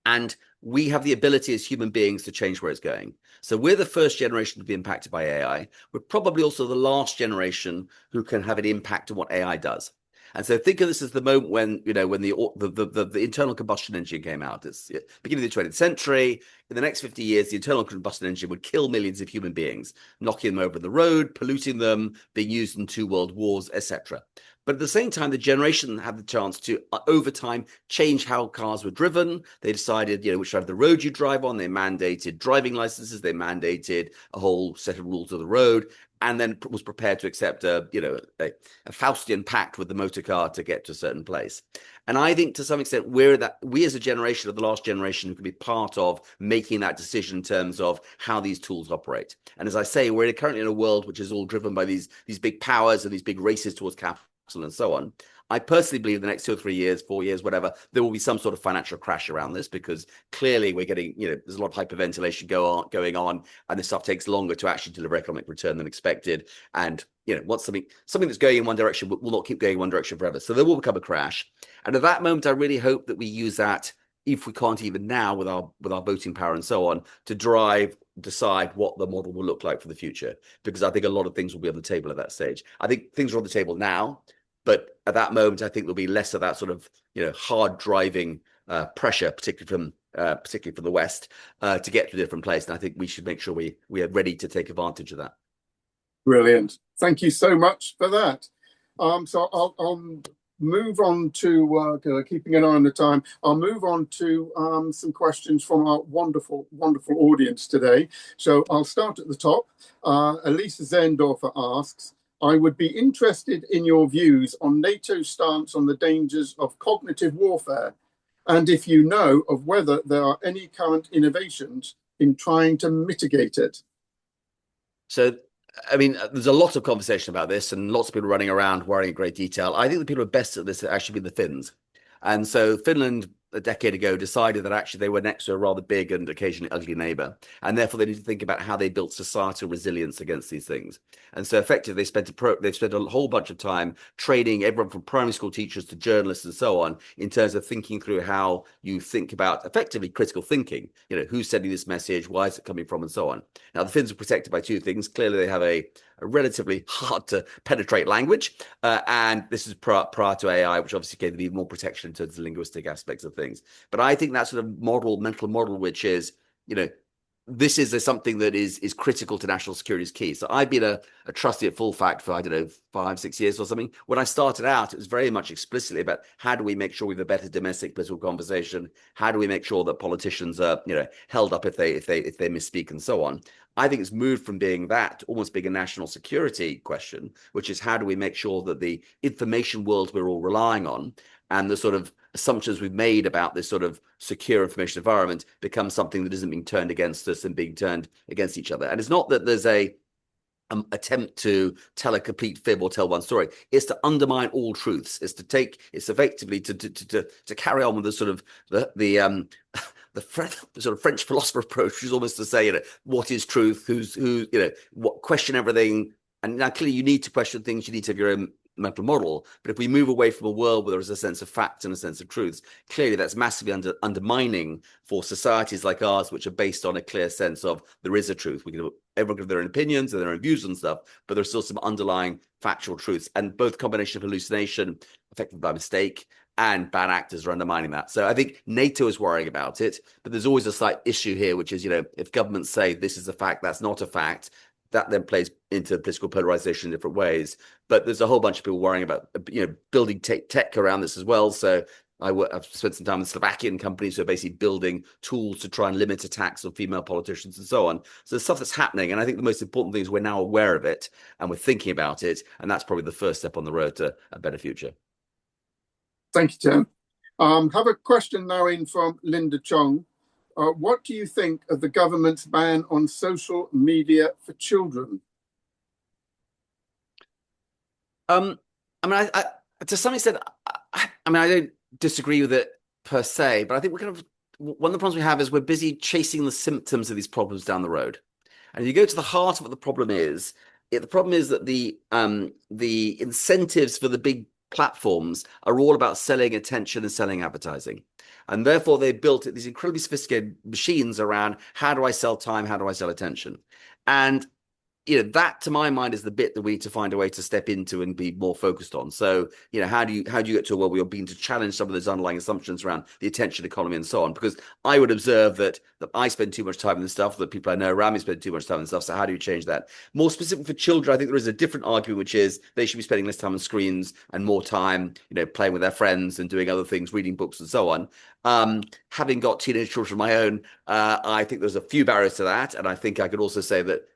and we have the ability as human beings to change where it's going. So we're the first generation to be impacted by AI. We're probably also the last generation who can have an impact on what AI does. And so think of this as the moment when the internal combustion engine came out. It's beginning of the 20th century. In the next 50 years, the internal combustion engine would kill millions of human beings, knocking them over the road, polluting them, being used in 2 world wars, etc. But at the same time, the generation had the chance to, over time, change how cars were driven. They decided, which side of the road you drive on. They mandated driving licenses. They mandated a whole set of rules of the road, and then was prepared to accept a Faustian pact with the motor car to get to a certain place. And I think to some extent we as a generation of the last generation who can be part of making that decision in terms of how these tools operate. And as I say, we're currently in a world which is all driven by these big powers and these big races towards capital and so on. I personally believe the next 2 or 3 years, 4 years, whatever, there will be some sort of financial crash around this, because clearly we're getting, there's a lot of hyperventilation going on, and this stuff takes longer to actually deliver economic return than expected. And, once something that's going in one direction will not keep going in one direction forever. So there will become a crash. And at that moment, I really hope that we use that, if we can't even now with our voting power and so on, to decide what the model will look like for the future. Because I think a lot of things will be on the table at that stage. I think things are on the table now, but at that moment, I think there'll be less of that sort of, hard driving pressure, particularly from the West, to get to a different place. And I think we should make sure we are ready to take advantage of that. Brilliant. Thank you so much for that. So I'll move on to, keeping an eye on the time, I'll move on to some questions from our wonderful, wonderful audience today. So I'll start at the top. Elisa Zendorfer asks, I would be interested in your views on NATO's stance on the dangers of cognitive warfare, and if you know of whether there are any current innovations in trying to mitigate it. So, I mean, there's a lot of conversation about this and lots of people running around worrying in great detail. I think the people who are best at this have actually been the Finns. And so Finland, a decade ago, decided that actually they were next to a rather big and occasionally ugly neighbor. And therefore, they need to think about how they built societal resilience against these things. And so effectively, they've spent a whole bunch of time training everyone from primary school teachers to journalists and so on in terms of thinking through how you think about effectively critical thinking. Who's sending this message? Why is it coming from? And so on. Now, the Finns are protected by 2 things. Clearly, they have a relatively hard to penetrate language. And this is prior to AI, which obviously gave them even more protection in terms of linguistic aspects of things. But I think that sort of mental model, which is, this is something that is critical to national security is key. So I've been a trustee at Full Fact for, 5-6 years or something. When I started out, it was very much explicitly about how do we make sure we have a better domestic political conversation? How do we make sure that politicians are, held up if they misspeak and so on? I think it's moved from being that almost being a national security question, which is how do we make sure that the information world we're all relying on and the sort of assumptions we've made about this sort of secure information environment becomes something that isn't being turned against us and being turned against each other. And it's not that there's a attempt to tell a complete fib or tell one story. It's to undermine all truths. It's effectively to carry on with the sort of the sort of French philosopher approach, which is almost to say, what is truth? What, question everything. And now clearly you need to question things. You need to have your own mental model. But if we move away from a world where there is a sense of fact and a sense of truths, clearly that's massively undermining for societies like ours, which are based on a clear sense of there is a truth. Everyone can have their own opinions and their own views and stuff, but there's still some underlying factual truths. And both combination of hallucination, affected by mistake, and bad actors are undermining that. So I think NATO is worrying about it, but there's always a slight issue here, which is, if governments say this is a fact, that's not a fact, that then plays into political polarization in different ways. But there's a whole bunch of people worrying about, building tech around this as well. So I've spent some time with Slovakian companies who are basically building tools to try and limit attacks on female politicians and so on. So there's stuff that's happening. And I think the most important thing is we're now aware of it and we're thinking about it. And that's probably the first step on the road to a better future. Thank you, Tim. Have a question now in from Linda Chong. What do you think of the government's ban on social media for children? I mean, I to some extent, I don't disagree with it per se, but I think one of the problems we have is we're busy chasing the symptoms of these problems down the road. And if you go to the heart of what the problem is that the incentives for the big platforms are all about selling attention and selling advertising. And therefore, they built these incredibly sophisticated machines around how do I sell time, how do I sell attention? And that to my mind is the bit that we need to find a way to step into and be more focused on. So, how do you get to a world where you're being to challenge some of those underlying assumptions around the attention economy and so on? Because I would observe that I spend too much time in this stuff, that people I know around me spend too much time in stuff. So how do you change that? More specific for children, I think there is a different argument, which is they should be spending less time on screens and more time, playing with their friends and doing other things, reading books and so on. Having got teenage children of my own, I think there's a few barriers to that. And I think I could also say that,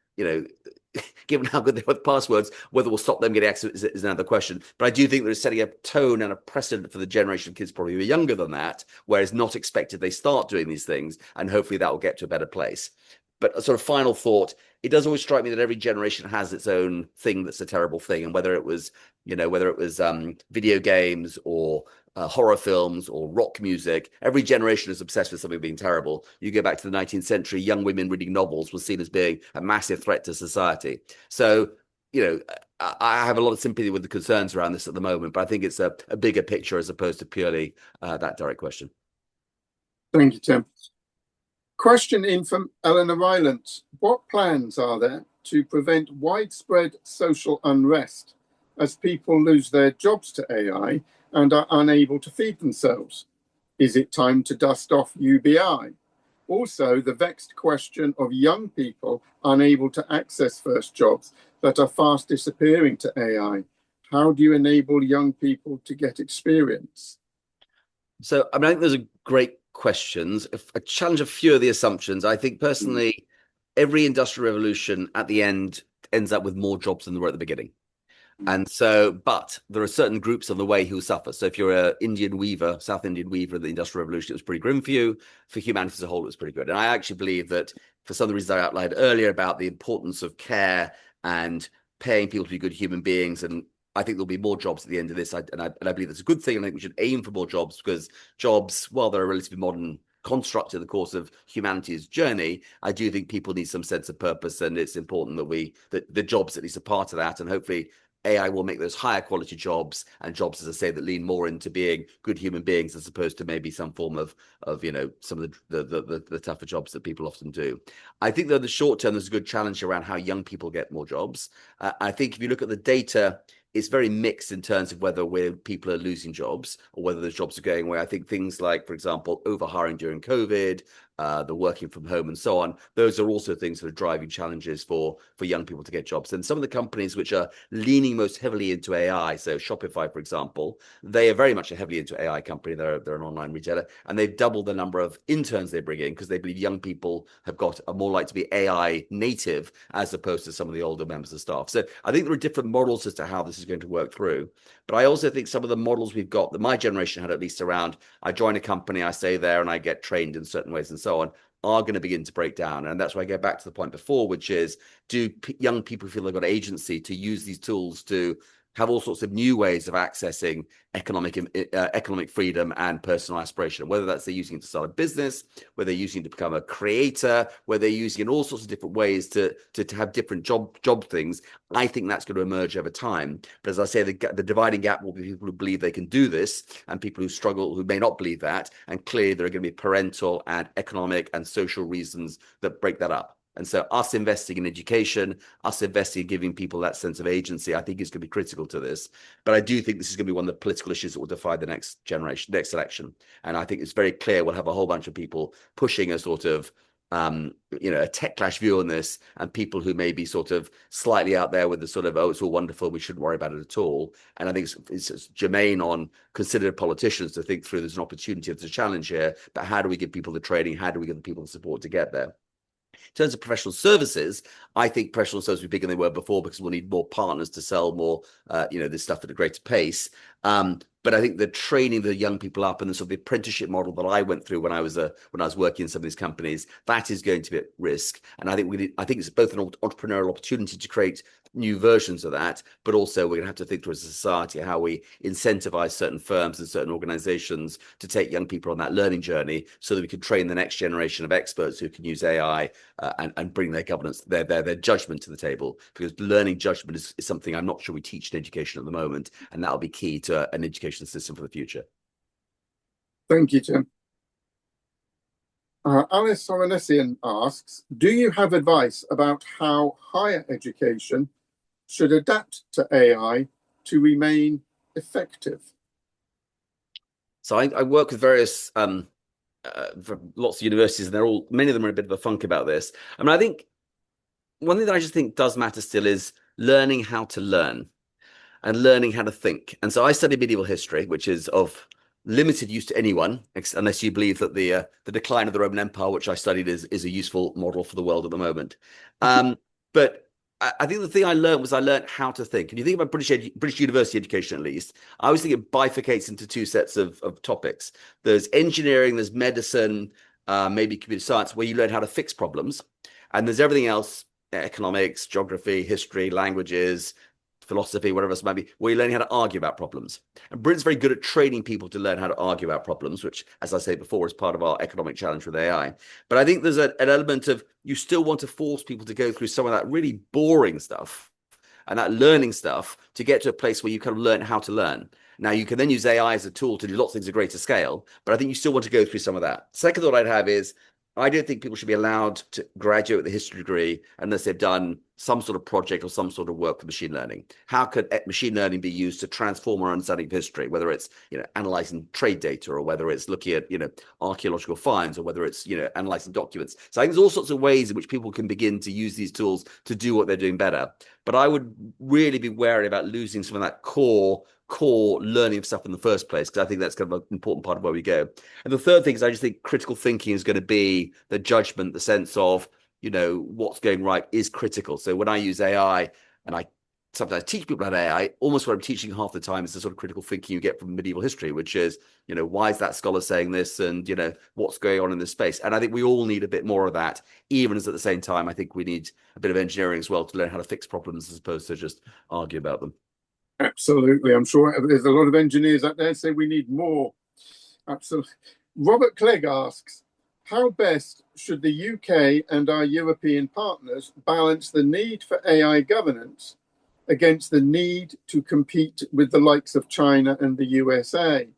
given how good they are with passwords, whether we'll stop them getting access is another question. But I do think there is setting a tone and a precedent for the generation of kids probably who are younger than that, where it's not expected they start doing these things, and hopefully that will get to a better place. But a sort of final thought, it does always strike me that every generation has its own thing that's a terrible thing. And whether it was video games or horror films or rock music, every generation is obsessed with something being terrible. You go back to the 19th century, young women reading novels was seen as being a massive threat to society. So, I have a lot of sympathy with the concerns around this at the moment, but I think it's a bigger picture as opposed to purely that direct question. Thank you, Tim. Question in from Eleanor Rylands. What plans are there to prevent widespread social unrest as people lose their jobs to AI and are unable to feed themselves? Is it time to dust off UBI? Also, the vexed question of young people unable to access first jobs that are fast disappearing to AI. How do you enable young people to get experience? So, I think those are great questions. If I challenge a few of the assumptions, I think personally, every industrial revolution at the end ends up with more jobs than there were at the beginning. And so, but there are certain groups on the way who suffer. So if you're an Indian weaver, South Indian weaver in the Industrial Revolution, it was pretty grim for you. For humanity as a whole, it was pretty good. And I actually believe that for some of the reasons I outlined earlier about the importance of care and paying people to be good human beings, and I think there'll be more jobs at the end of this. And I believe that's a good thing. And I think we should aim for more jobs because jobs, while they're a relatively modern construct in the course of humanity's journey, I do think people need some sense of purpose. And it's important that the jobs at least are part of that. And hopefully AI will make those higher quality jobs and jobs, as I say, that lean more into being good human beings as opposed to maybe some form of some of the tougher jobs that people often do. I think that in the short term, there's a good challenge around how young people get more jobs. I think if you look at the data, it's very mixed in terms of whether people are losing jobs or whether those jobs are going away. I think things like, for example, overhiring during COVID, the working from home and so on, those are also things that are driving challenges for young people to get jobs. And some of the companies which are leaning most heavily into AI, so Shopify, for example, they are very much a heavily into AI company. They're an online retailer, and they've doubled the number of interns they bring in because they believe young people are more likely to be AI native as opposed to some of the older members of staff. So I think there are different models as to how this is going to work through. But I also think some of the models we've got that my generation had, at least around, I join a company, I stay there and I get trained in certain ways and so on, are going to begin to break down. And that's why I go back to the point before, which is, do young people feel they've got agency to use these tools to have all sorts of new ways of accessing economic freedom and personal aspiration, whether that's they're using it to start a business, whether they're using it to become a creator, whether they're using it in all sorts of different ways to have different job things. I think that's going to emerge over time. But as I say, the dividing gap will be people who believe they can do this and people who struggle, who may not believe that. And clearly there are going to be parental and economic and social reasons that break that up. And so us investing in education, us investing in giving people that sense of agency, I think is going to be critical to this. But I do think this is going to be one of the political issues that will define the next generation, next election. And I think it's very clear we'll have a whole bunch of people pushing a sort of a techlash view on this, and people who may be sort of slightly out there with the sort of, oh, it's all wonderful, we shouldn't worry about it at all. And I think it's germane on considered politicians to think through there's an opportunity, there's a challenge here, but how do we give people the training? How do we give the people the support to get there? In terms of professional services, I think professional services will be bigger than they were before because we'll need more partners to sell more, this stuff at a greater pace. But I think the training the young people up and the sort of the apprenticeship model that I went through when I was working in some of these companies, that is going to be at risk. And I think it's both an entrepreneurial opportunity to create new versions of that, but also we're going to have to think through as a society how we incentivize certain firms and certain organizations to take young people on that learning journey so that we can train the next generation of experts who can use AI and bring their governance, their judgment to the table, because learning judgment is something I'm not sure we teach in education at the moment, and that'll be key to an education system for the future. Thank you, Tim. Alice Soronessian asks, do you have advice about how higher education should adapt to AI to remain effective? So I work with various lots of universities, and many of them are a bit of a funk about this. I mean, I think one thing that I just think does matter still is learning how to learn and learning how to think. And so I study medieval history, which is of limited use to anyone, unless you believe that the decline of the Roman Empire, which I studied, is a useful model for the world at the moment. But I think the thing I learned how to think. And you think about British university education, at least, I always think it bifurcates into two sets of topics. There's engineering, there's medicine, maybe computer science, where you learn how to fix problems. And there's everything else, economics, geography, history, languages, philosophy, whatever else it might be, where you're learning how to argue about problems. And Britain's very good at training people to learn how to argue about problems, which, as I say before, is part of our economic challenge with AI. But I think there's an element of you still want to force people to go through some of that really boring stuff and that learning stuff to get to a place where you kind of learn how to learn. Now, you can then use AI as a tool to do lots of things at greater scale, but I think you still want to go through some of that. Second thought I'd have is, I don't think people should be allowed to graduate with a history degree unless they've done some sort of project or some sort of work with machine learning. How could machine learning be used to transform our understanding of history, whether it's analyzing trade data, or whether it's looking at archaeological finds, or whether it's analyzing documents. So I think there's all sorts of ways in which people can begin to use these tools to do what they're doing better. But I would really be wary about losing some of that core learning of stuff in the first place, because I think that's kind of an important part of where we go. And the third thing is, I just think critical thinking is going to be the judgment, the sense of what's going right is critical. So when I use AI, and I sometimes teach people about AI, almost what I'm teaching half the time is the sort of critical thinking you get from medieval history, which is why is that scholar saying this, and what's going on in this space. And I think we all need a bit more of that, even as at the same time I think we need a bit of engineering as well to learn how to fix problems as opposed to just argue about them. Absolutely. I'm sure there's a lot of engineers out there say we need more. Absolutely. Robert Clegg asks, how best should the UK and our European partners balance the need for AI governance against the need to compete with the likes of China and the USA?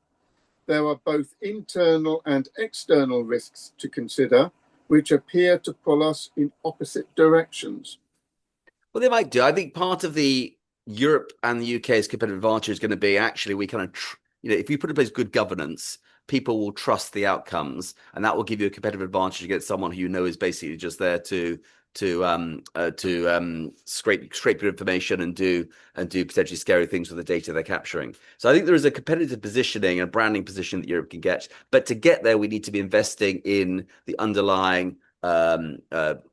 There are both internal and external risks to consider, which appear to pull us in opposite directions. Well, they might do. I think part of the Europe and the UK's competitive advantage is going to be actually we kind of, if you put in place good governance, people will trust the outcomes, and that will give you a competitive advantage against someone who is basically just there to scrape your information and do potentially scary things with the data they're capturing. So I think there is a competitive positioning and branding position that Europe can get, but to get there, we need to be investing in the underlying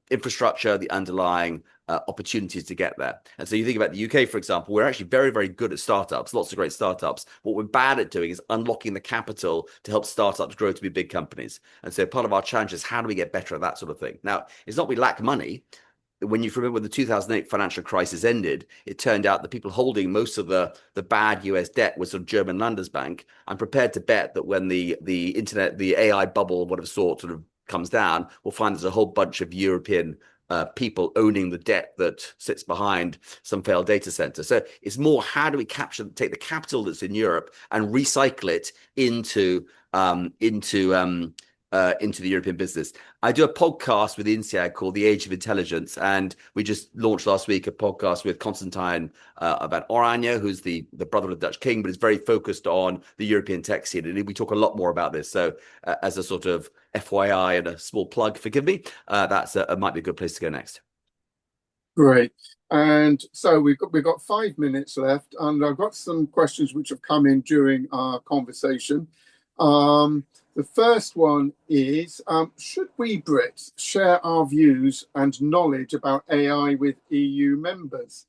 infrastructure, the underlying opportunities to get there. And so you think about the UK, for example, we're actually very, very good at startups, lots of great startups. What we're bad at doing is unlocking the capital to help startups grow to be big companies. And so part of our challenge is how do we get better at that sort of thing? Now, it's not we lack money. When you remember when the 2008 financial crisis ended, it turned out the people holding most of the bad US debt was sort of German Landesbank. I'm prepared to bet that when the internet, the AI bubble of whatever sort of comes down, we'll find there's a whole bunch of European people owning the debt that sits behind some failed data center. So it's more how do we take the capital that's in Europe and recycle it into into the European business. I do a podcast with INSEAD called The Age of Intelligence, and we just launched last week a podcast with Constantine about Oranje, who's the brother of the Dutch king, but is very focused on the European tech scene. And we talk a lot more about this. So as a sort of FYI and a small plug, forgive me, that's might be a good place to go next. Great. And so we've got 5 minutes left, and I've got some questions which have come in during our conversation. The first one is, should we Brits share our views and knowledge about AI with EU members?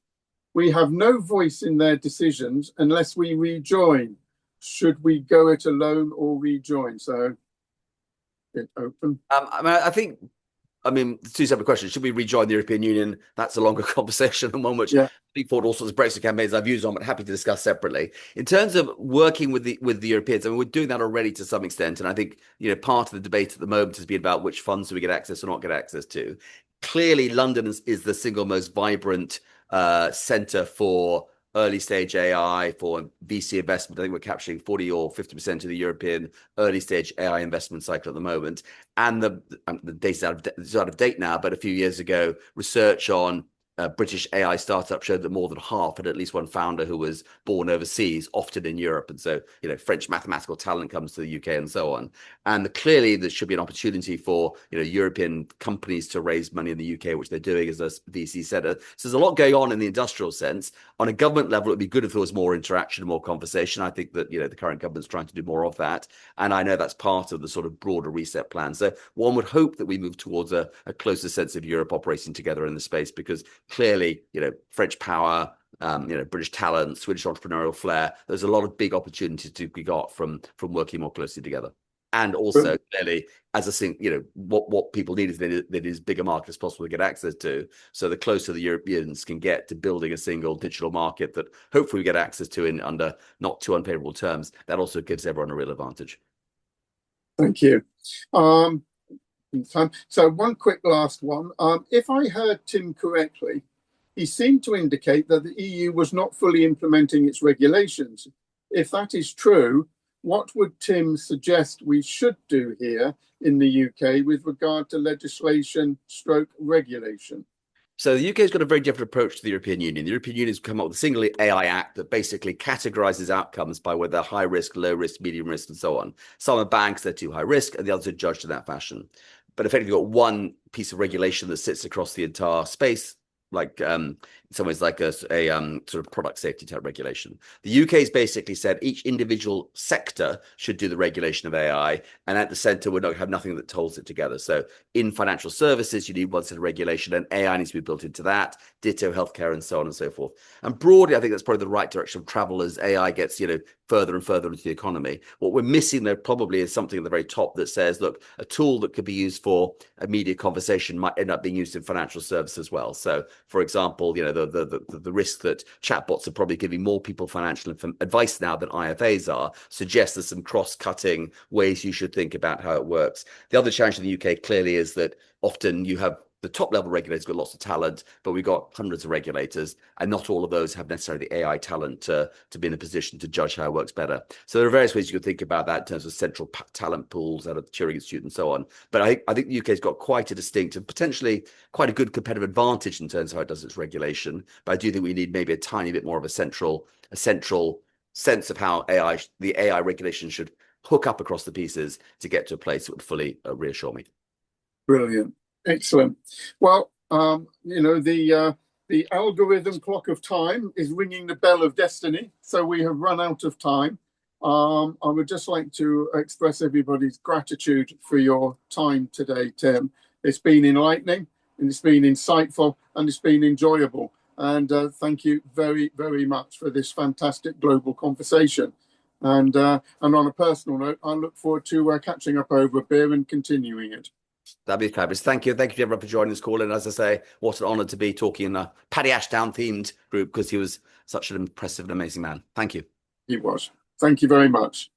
We have no voice in their decisions unless we rejoin. Should we go it alone or rejoin? So, it open. I mean, two separate questions. Should we rejoin the European Union? That's a longer conversation and one which we fought all sorts of Brexit campaigns I've used on, but happy to discuss separately. In terms of working with the Europeans, I mean, we're doing that already to some extent. And I think, part of the debate at the moment has been about which funds do we get access or not get access to. Clearly, London is the single most vibrant centre for early stage AI, for VC investment. I think we're capturing 40 or 50% of the European early stage AI investment cycle at the moment. And the data's out of date now, but a few years ago, research on British AI startups showed that more than half had at least one founder who was born overseas, often in Europe. And so, French mathematical talent comes to the UK and so on. And clearly there should be an opportunity for, European companies to raise money in the UK, which they're doing, as a VC said. So there's a lot going on in the industrial sense. On a government level, it'd be good if there was more interaction and more conversation. I think that, the current government's trying to do more of that. And I know that's part of the sort of broader reset plan. So one would hope that we move towards a closer sense of Europe operating together in the space, because clearly, French power, British talent, Swedish entrepreneurial flair. There's a lot of big opportunities to be got from working more closely together. And also, clearly, as a thing, what people need is that is bigger market as possible to get access to. So the closer the Europeans can get to building a single digital market that hopefully we get access to in under not too unfavorable terms, that also gives everyone a real advantage. Thank you. So one quick last one. If I heard Tim correctly, he seemed to indicate that the EU was not fully implementing its regulations. If that is true, what would Tim suggest we should do here in the UK with regard to legislation / regulation? So the UK has got a very different approach to the European Union. The European Union has come up with a single AI Act that basically categorizes outcomes by whether they're high risk, low risk, medium risk, and so on. Some are banks, they're too high risk, and the others are judged in that fashion. But effectively, you've got one piece of regulation that sits across the entire space, like in some ways like a sort of product safety type regulation. The UK has basically said each individual sector should do the regulation of AI, and at the center we don't have nothing that holds it together. So in financial services, you need one set of regulation, and AI needs to be built into that, ditto healthcare, and so on and so forth. And broadly, I think that's probably the right direction of travel as AI gets further and further into the economy. What we're missing there probably is something at the very top that says, look, a tool that could be used for a media conversation might end up being used in financial services as well. So, for example, the risk that chatbots are probably giving more people financial advice now than IFAs are suggests there's some cross-cutting ways you should think about how it works. The other challenge in the UK clearly is that often you have the top level regulators got lots of talent, but we've got hundreds of regulators, and not all of those have necessarily the AI talent to be in a position to judge how it works better. So there are various ways you could think about that in terms of central talent pools out of the Turing Institute and so on. But I think the UK's got quite a distinct and potentially quite a good competitive advantage in terms of how it does its regulation. But I do think we need maybe a tiny bit more of a central sense of how the AI regulation should hook up across the pieces to get to a place that would fully reassure me. Brilliant. Excellent. Well, the algorithm clock of time is ringing the bell of destiny, so we have run out of time. I would just like to express everybody's gratitude for your time today, Tim. It's been enlightening, and it's been insightful, and it's been enjoyable. And thank you very, very much for this fantastic global conversation. And on a personal note, I look forward to catching up over a beer and continuing it. That'd be fabulous. Thank you. Thank you, everyone, for joining this call. And as I say, what an honor to be talking in a Paddy Ashdown themed group, because he was such an impressive and amazing man. Thank you. He was. Thank you very much.